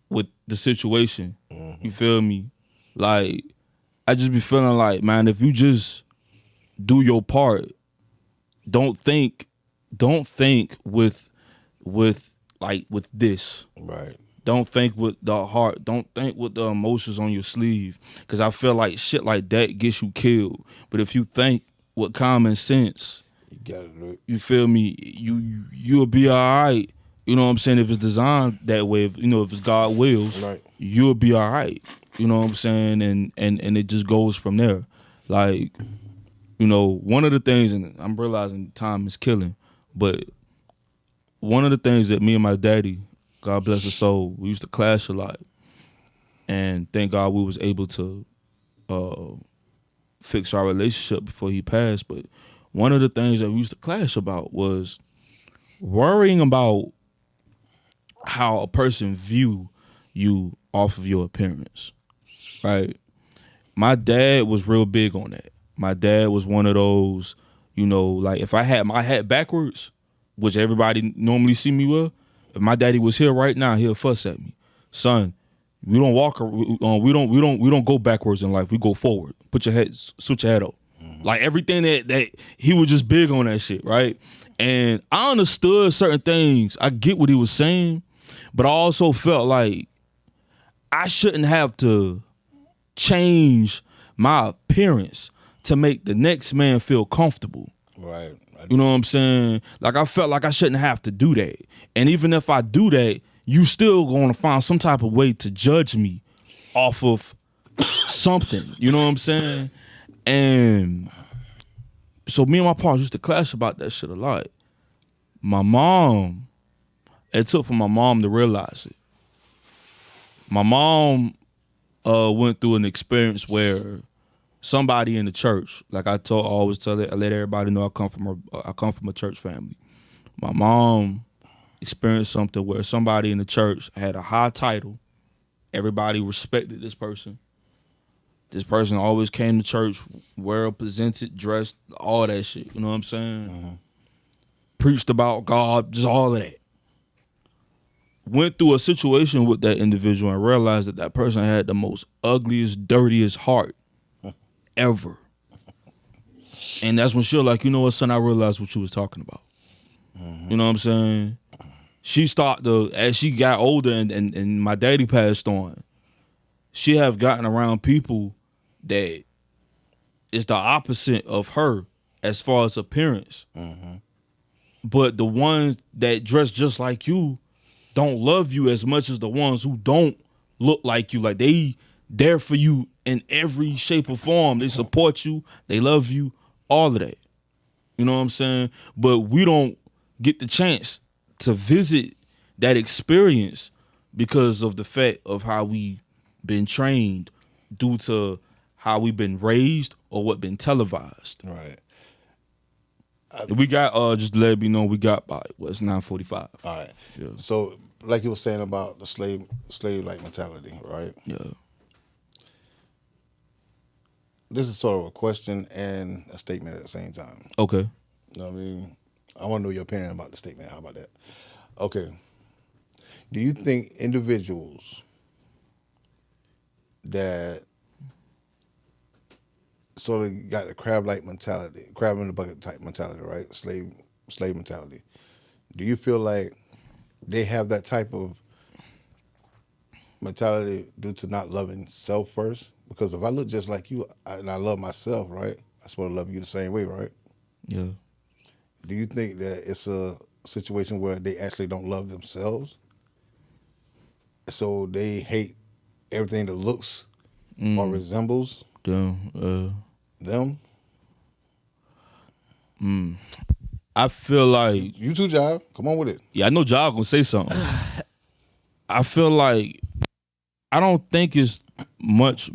Speaker 1: with the situation. You feel me? Like, I just be feeling like, man, if you just do your part, don't think with this.
Speaker 2: Right.
Speaker 1: Don't think with the heart. Don't think with the emotions on your sleeve. Because I feel like shit like that gets you killed. But if you think with common sense,
Speaker 2: You got to do it.
Speaker 1: you feel me, you'll be all right. You know what I'm saying? If it's designed that way, if it's God wills,
Speaker 2: Right.
Speaker 1: you'll be all right. You know what I'm saying? And it just goes from there. Like, one of the things, and I'm realizing time is killing, but one of the things that me and my daddy, God bless his soul, we used to clash a lot. And thank God we was able to fix our relationship before he passed. But one of the things that we used to clash about was worrying about how a person view you off of your appearance, right? My dad was real big on that. My dad was one of those, like if I had my hat backwards, which everybody normally see me with, if my daddy was here right now, he'll fuss at me. Son, we don't walk, we don't go backwards in life. We go forward. Switch your head up. Like everything that he was just big on that shit, right? And I understood certain things. I get what he was saying, but I also felt like I shouldn't have to change my appearance to make the next man feel comfortable.
Speaker 2: Right.
Speaker 1: You know what I'm saying? Like I felt like I shouldn't have to do that. And even if I do that, you still gonna find some type of way to judge me off of something. You know what I'm saying? And so me and my partner used to clash about that shit a lot. It took for my mom to realize it. My mom went through an experience where somebody in the church, like I let everybody know I come from a church family. My mom experienced something where somebody in the church had a high title. Everybody respected this person. This person always came to church, well presented, dressed, all that shit. You know what I'm saying? Mm-hmm. Preached about God, just all of that. Went through a situation with that individual and realized that person had the most ugliest, dirtiest heart ever. And that's when she was like, you know what, son, I realized what you was talking about. Mm-hmm. You know what I'm saying? She started as she got older and my daddy passed on, she have gotten around people that is the opposite of her as far as appearance. Mm-hmm. But the ones that dress just like you don't love you as much as the ones who don't look like you. Like they there for you in every shape or form. They support you. They love you. All of that. You know what I'm saying? But we don't get the chance to visit that experience because of the fact of how we been trained due to how we been raised or what been televised.
Speaker 2: Right.
Speaker 1: We got just to let me know we got by it's 9:45.
Speaker 2: All right.
Speaker 1: Yeah.
Speaker 2: So like you were saying about the slave like mentality, right?
Speaker 1: Yeah.
Speaker 2: This is sort of a question and a statement at the same time.
Speaker 1: Okay.
Speaker 2: You know what I mean? I want to know your opinion about the statement. How about that? Okay. Do you think individuals that sort of got the crab-like mentality, crab in the bucket type mentality, right? Slave mentality. Do you feel like they have that type of mentality due to not loving self first? Because if I look just like you and I love myself, right, I'm supposed to love you the same way, right?
Speaker 1: Yeah.
Speaker 2: Do you think that it's a situation where they actually don't love themselves? So they hate everything that looks or resembles them?
Speaker 1: I feel like
Speaker 2: You too, Jive. Come on with it.
Speaker 1: Yeah, I know Jive gonna say something. I feel like I don't think it's much.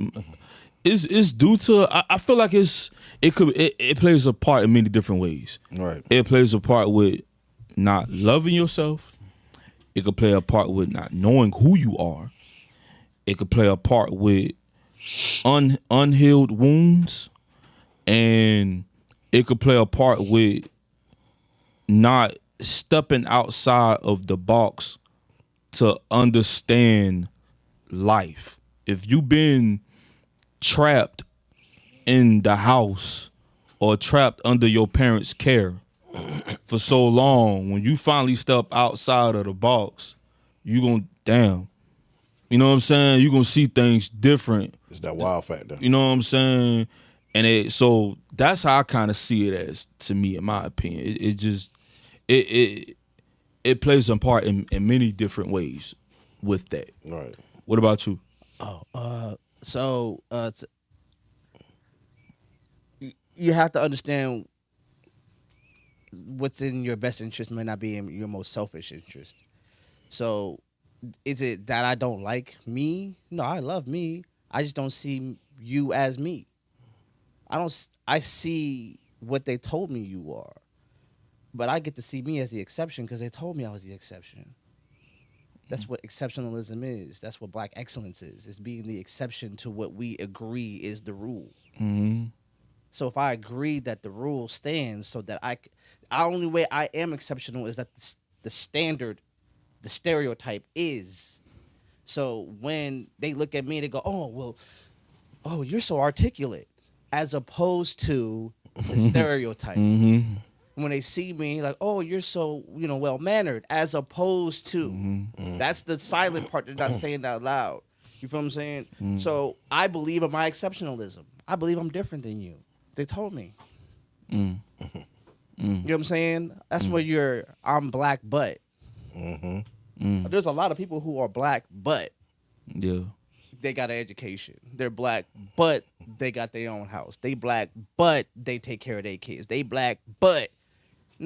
Speaker 1: It's due to I feel like it plays a part in many different ways.
Speaker 2: Right.
Speaker 1: It plays a part with not loving yourself. It could play a part with not knowing who you are. It could play a part with unhealed wounds, and it could play a part with not stepping outside of the box to understand life. If you've been trapped in the house or trapped under your parents' care for so long, when you finally step outside of the box, you gonna damn. You know what I'm saying? You gonna see things different.
Speaker 2: It's that wow factor.
Speaker 1: You know what I'm saying? And so that's how I kind of see it as, to me, in my opinion. It plays a part in many different ways with that.
Speaker 2: Right.
Speaker 1: What about you?
Speaker 3: You have to understand what's in your best interest may not be in your most selfish interest. So, is it that I don't like me? No, I love me. I just don't see you as me. I see what they told me you are, but I get to see me as the exception because they told me I was the exception. That's what exceptionalism is. That's what black excellence is. It's being the exception to what we agree is the rule.
Speaker 1: Mm-hmm.
Speaker 3: So if I agree that the rule stands, so that the only way I am exceptional is that the standard, the stereotype is. So when they look at me, they go, oh, you're so articulate, as opposed to the stereotype.
Speaker 1: Mm-hmm.
Speaker 3: When they see me, like, oh, you're so, well-mannered, as opposed to. That's the silent part. They're not saying that out loud. You feel what I'm saying? So I believe in my exceptionalism. I believe I'm different than you. They told me. You know what I'm saying? That's where I'm black, but. There's a lot of people who are black, but they got an education. They're black, but they got their own house. They black, but they take care of their kids. They black, but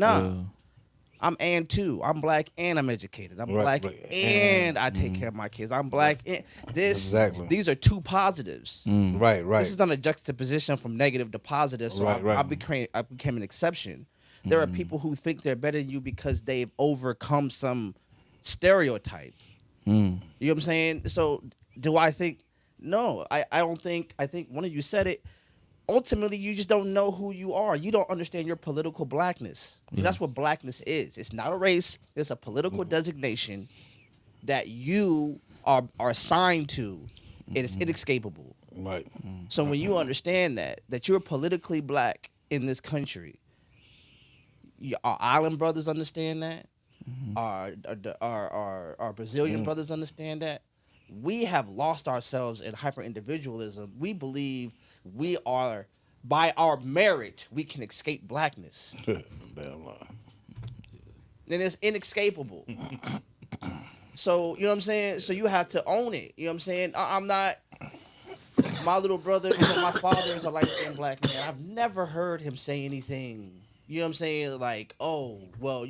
Speaker 3: I'm too. I'm black and I'm educated. I'm black and I take care of my kids. I'm black and these are two positives.
Speaker 2: Right.
Speaker 3: This is not a juxtaposition from negative to positive. So I became an exception. There are people who think they're better than you because they've overcome some stereotype. You know what I'm saying? So do I think? No, I don't think. I think one of you said it. Ultimately, you just don't know who you are. You don't understand your political blackness. That's what blackness is. It's not a race. It's a political designation that you are assigned to. It is inescapable.
Speaker 2: Right.
Speaker 3: So when you understand that you're politically black in this country, our island brothers understand that. Our Brazilian brothers understand that. We have lost ourselves in hyper individualism. We believe we are, by our merit, we can escape blackness.
Speaker 2: Damn lie.
Speaker 3: And it's inescapable. So, you know what I'm saying? So you have to own it. You know what I'm saying? I'm not, my little brother, my father is a light-skinned black man. I've never heard him say anything, you know what I'm saying? Like, oh, well,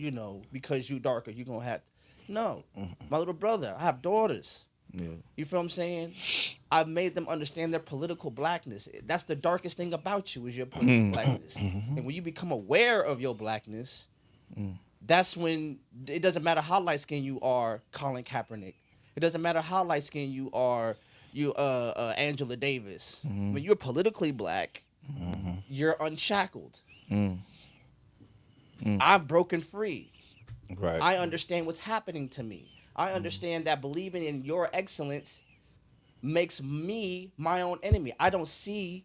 Speaker 3: because you darker, you're going to have to. No. My little brother, I have daughters.
Speaker 1: Yeah.
Speaker 3: You feel what I'm saying? I've made them understand their political blackness. That's the darkest thing about you, is your political blackness. And when you become aware of your blackness, that's when it doesn't matter how light skinned you are, Colin Kaepernick. It doesn't matter how light skinned you are, Angela Davis. When you're politically black, you're unshackled. I've broken free.
Speaker 2: Right.
Speaker 3: I understand what's happening to me. I understand that believing in your excellence makes me my own enemy. I don't see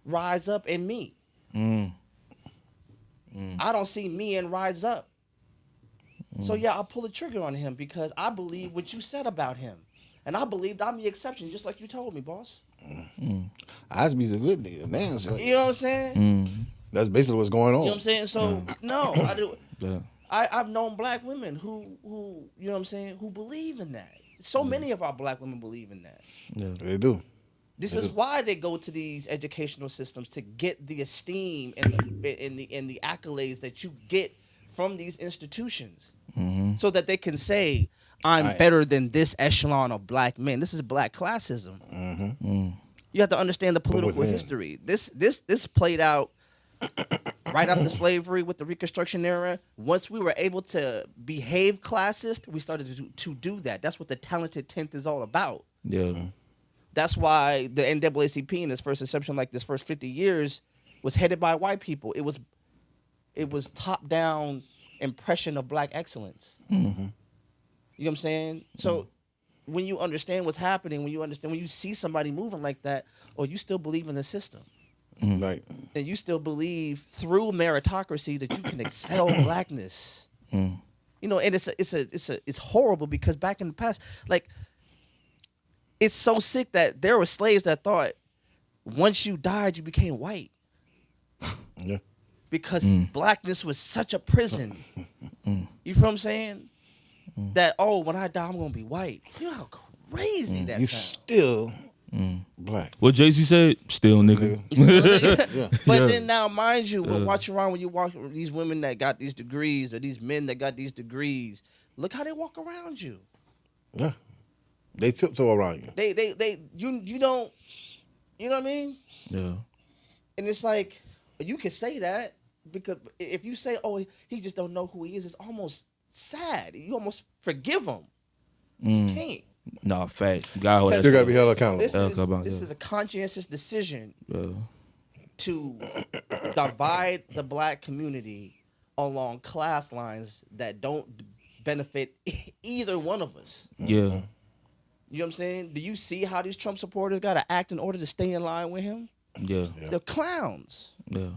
Speaker 3: rise up in me. I don't see me and rise up. So yeah, I'll pull the trigger on him because I believe what you said about him. And I believed I'm the exception, just like you told me, boss.
Speaker 2: I be the good nigga. Damn, sir.
Speaker 3: You know what I'm saying?
Speaker 2: That's basically what's going on.
Speaker 3: You know what I'm saying? So no, I do.
Speaker 1: Yeah.
Speaker 3: I've known black women who you know what I'm saying, who believe in that. So many of our black women believe in that.
Speaker 1: Yeah.
Speaker 2: They do.
Speaker 3: This is why they go to these educational systems, to get the esteem and the accolades that you get from these institutions, so that they can say, "I'm better than this echelon of black men." This is black classism. You know You have to understand the political history. This played out right after slavery with the Reconstruction era. Once we were able to behave classist, we started to do that. That's what the talented 10th is all about.
Speaker 1: Yeah.
Speaker 3: That's why the NAACP in its first inception, like this first 50 years, was headed by white people. It was top down impression of black excellence. You know what I'm saying? So when you understand what's happening, when you see somebody moving like that, or you still believe in the system.
Speaker 2: Right.
Speaker 3: And you still believe through meritocracy that you can excel blackness. You know, and it's horrible because back in the past, like, it's so sick that there were slaves that thought once you died, you became white.
Speaker 2: Yeah.
Speaker 3: Because blackness was such a prison. You feel what I'm saying? That, oh, when I die, I'm going to be white. You know how crazy that
Speaker 2: You
Speaker 3: sounds.
Speaker 2: still black.
Speaker 1: What Jay-Z said? Still nigga.
Speaker 2: Yeah.
Speaker 3: But then now, mind you, watch around when you walk with these women that got these degrees or these men that got these degrees. Look how they walk around you.
Speaker 2: Yeah. They tiptoe around you.
Speaker 3: You don't, you know what I mean?
Speaker 1: Yeah.
Speaker 3: And it's like, you can say that because if you say, oh, he just don't know who he is, it's almost sad. You almost forgive him. You can't.
Speaker 1: Nah, fact. You gotta hold that
Speaker 2: Still got to
Speaker 1: shit.
Speaker 2: be held accountable.
Speaker 3: This is a conscientious decision
Speaker 1: Yeah.
Speaker 3: to divide the black community along class lines that don't benefit either one of us.
Speaker 1: Yeah.
Speaker 3: You know what I'm saying? Do you see how these Trump supporters got to act in order to stay in line with him?
Speaker 1: Yeah.
Speaker 3: They're clowns.
Speaker 1: Yeah.
Speaker 3: You know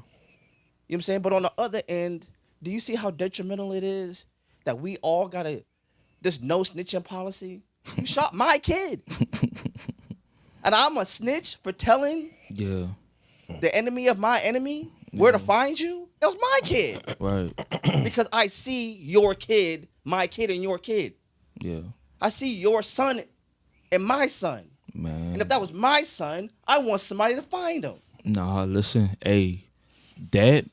Speaker 3: what I'm saying? But on the other end, do you see how detrimental it is that we all got this no snitching policy? You shot my kid. And I'm a snitch for telling
Speaker 1: Yeah.
Speaker 3: the enemy of my enemy where to find you? That was my kid.
Speaker 1: Right.
Speaker 3: Because I see your kid, my kid, and your kid.
Speaker 1: Yeah.
Speaker 3: I see your son and my son.
Speaker 1: Man.
Speaker 3: And if that was my son, I want somebody to find him.
Speaker 1: Nah, listen. Hey, that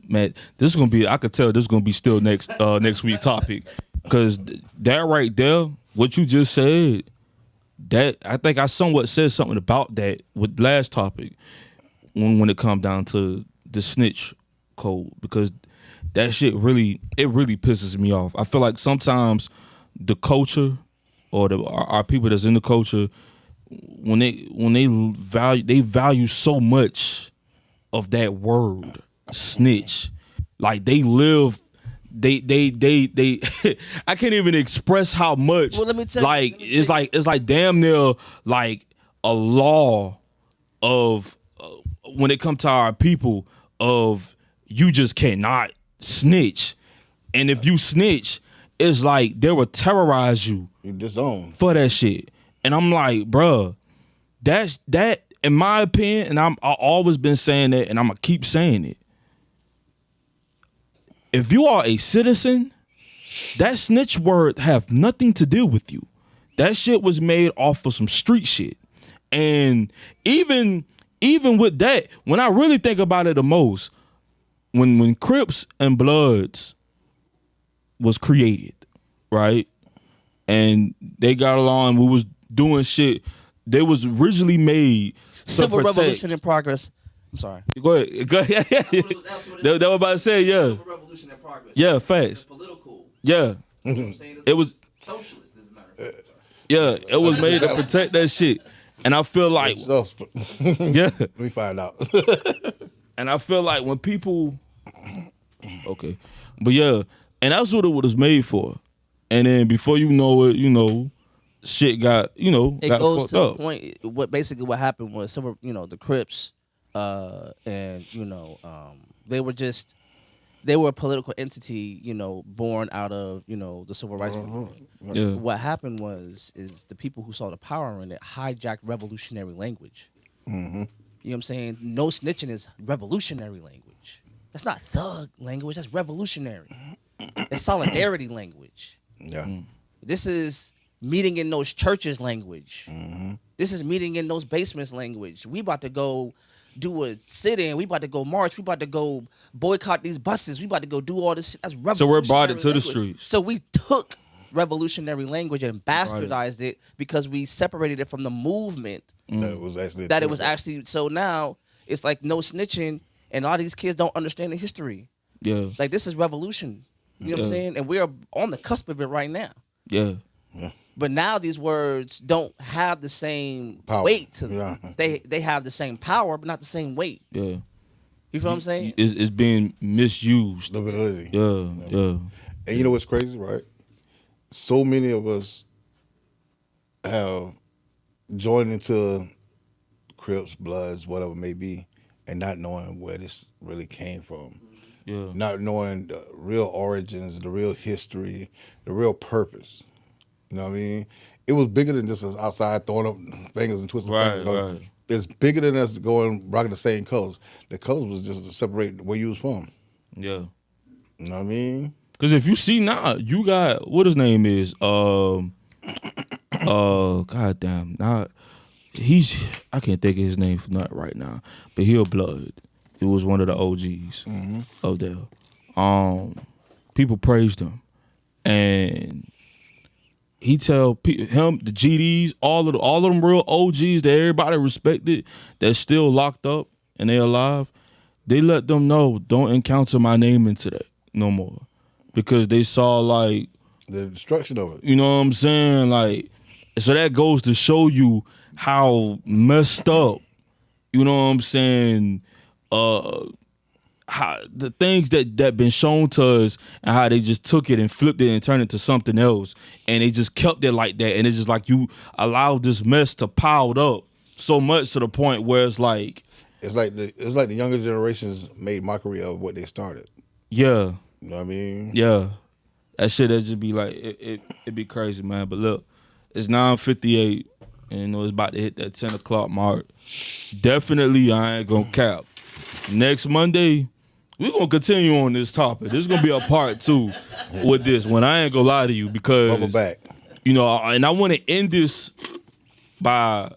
Speaker 1: man, this is gonna be. I could tell this is gonna be still next week's topic, because that right there, what you just said, that I think I somewhat said something about that with last topic when it comes down to the snitch code, because that shit really pisses me off. I feel like sometimes the culture or our people that's in the culture, when they value so much of that word snitch, like they live, they I can't even express how much.
Speaker 3: Well, let me tell you,
Speaker 1: like it's like damn near like a law of when it comes to our people of you just cannot snitch, and if you snitch, it's like they will terrorize you.
Speaker 2: You disown
Speaker 1: For that shit. And I'm like, bruh, that in my opinion, and I've always been saying that, and I'm gonna keep saying it. If you are a citizen, that snitch word have nothing to do with you. That shit was made off of some street shit. And even with that, when I really think about it the most, when Crips and Bloods was created, right? And they got along, we was doing shit. They was originally made
Speaker 3: Civil Revolution in progress. I'm sorry.
Speaker 1: Go ahead. That was about to say, yeah.
Speaker 3: Civil Revolution in progress.
Speaker 1: Yeah, facts.
Speaker 3: It's political.
Speaker 1: Yeah.
Speaker 3: You know what I'm saying?
Speaker 1: It was
Speaker 3: Socialist, as a matter of fact.
Speaker 1: yeah, it was made to protect that shit. And I feel like yeah.
Speaker 2: Let me find out.
Speaker 1: And I feel like when people okay. But yeah, and that's what it was made for. And then before you know it, shit got,
Speaker 3: It
Speaker 1: got
Speaker 3: goes
Speaker 1: fucked
Speaker 3: to
Speaker 1: up.
Speaker 3: the point. What happened was some of the Crips, and they were a political entity, born out of the civil rights movement.
Speaker 1: Yeah.
Speaker 3: What happened is the people who saw the power in it hijacked revolutionary language.
Speaker 2: Mm-hmm.
Speaker 3: You know what I'm saying? No snitching is revolutionary language. That's not thug language. That's revolutionary. It's solidarity language.
Speaker 2: Yeah.
Speaker 3: This is meeting in those churches language.
Speaker 2: Mm-hmm.
Speaker 3: This is meeting in those basements language. We about to go do a sit-in. We about to go march. We about to go boycott these buses. We about to go do all this shit. That's revolutionary
Speaker 1: So we're brought it to the
Speaker 3: language.
Speaker 1: streets.
Speaker 3: So we took revolutionary language and bastardized it because we separated it from the movement
Speaker 2: That it was actually.
Speaker 3: that it was actually. So now it's like no snitching, and a lot of these kids don't understand the history.
Speaker 1: Yeah.
Speaker 3: Like this is revolution. You know what I'm saying? And we're on the cusp of it right now.
Speaker 1: Yeah.
Speaker 3: But now these words don't have the same
Speaker 2: Power.
Speaker 3: weight to them.
Speaker 2: Yeah.
Speaker 3: They have the same power, but not the same weight.
Speaker 1: Yeah.
Speaker 3: You feel what I'm saying?
Speaker 1: It's being misused.
Speaker 2: The validity.
Speaker 1: Yeah.
Speaker 2: And you know what's crazy, right? So many of us have joined into Crips, Bloods, whatever it may be, and not knowing where this really came from.
Speaker 1: Yeah.
Speaker 2: Not knowing the real origins, the real history, the real purpose. You know what I mean? It was bigger than just us outside throwing up fingers and twisting fingers.
Speaker 1: Right.
Speaker 2: It's bigger than us going rocking the same colors. The colors was just to separate where you was from.
Speaker 1: Yeah.
Speaker 2: You know what I mean?
Speaker 1: Because if you see now, you got what his name is. Goddamn. Now I can't think of his name for not right now, but he a Blood. He was one of the OGs of there. People praised him, and he tell him the GDs, all of them real OGs that everybody respected, that's still locked up and they alive. They let them know, don't encounter my name into that no more, because they saw like
Speaker 2: The destruction of it.
Speaker 1: you know what I'm saying, like, so that goes to show you how messed up, you know what I'm saying, how the things that been shown to us and how they just took it and flipped it and turned it to something else, and they just kept it like that, and it's just like you allowed this mess to pile up so much to the point where it's like
Speaker 2: the younger generations made mockery of what they started.
Speaker 1: yeah,
Speaker 2: You know what I mean?
Speaker 1: yeah, that shit that just be like it be crazy, man. But look, it's 9:58, and you know it's about to hit that 10 o'clock mark. Definitely, I ain't gonna cap. Next Monday, we're gonna continue on this topic. This is gonna be a part 2 with this one. I ain't gonna lie to you, because
Speaker 2: Bubble back.
Speaker 1: you know, and I want to end this by.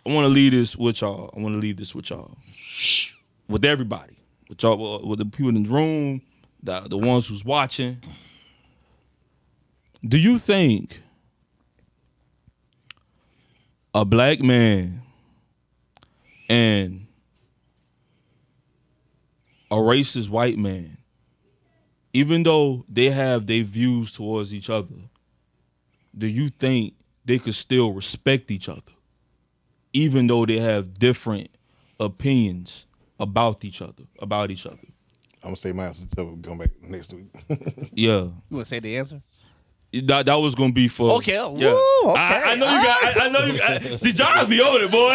Speaker 1: I want to leave this with y'all. With everybody, with y'all, with the people in the room, the ones who's watching. Do you think a black man and a racist white man, even though they have their views towards each other, do you think they could still respect each other, even though they have different opinions about each other?
Speaker 2: I'm gonna say my answer until we come back next week.
Speaker 1: Yeah.
Speaker 3: You want to say the answer?
Speaker 1: That was gonna be for
Speaker 3: Okay.
Speaker 1: Yeah.
Speaker 3: Woo, okay.
Speaker 1: I know you got. I know you got. See, John be on it, boy.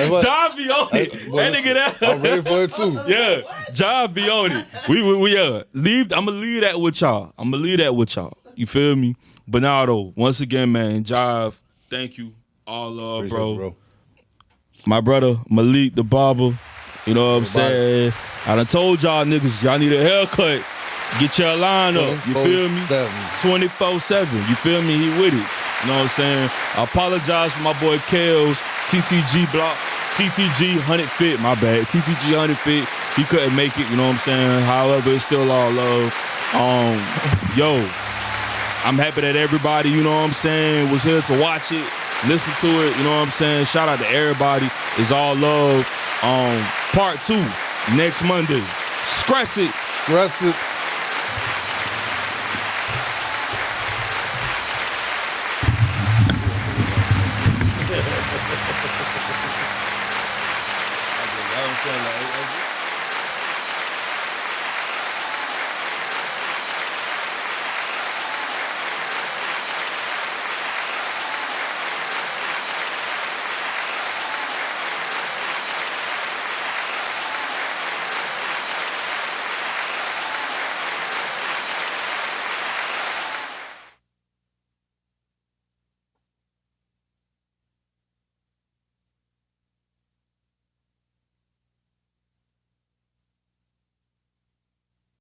Speaker 2: what?
Speaker 1: John be on it. That nigga that.
Speaker 2: I'm ready for it too.
Speaker 1: Yeah, John be on it. We leave. I'm gonna leave that with y'all. You feel me? But now though, once again, man, Jive, thank you. All love,
Speaker 2: Appreciate
Speaker 1: bro.
Speaker 2: you, bro.
Speaker 1: My brother Malik the barber. You know what I'm saying? I done told y'all niggas, y'all need a haircut. Get your line up. You feel me? 24/7. You feel me? He with it. You know what I'm saying? I apologize for my boy Kale's TTG block. TTG 100 fit, my bad. TTG 100 fit. He couldn't make it, you know what I'm saying? However, it's still all love. Yo, I'm happy that everybody, you know what I'm saying, was here to watch it, listen to it, you know what I'm saying? Shout out to everybody. It's all love. Part 2, next Monday. Stress it. I don't feel like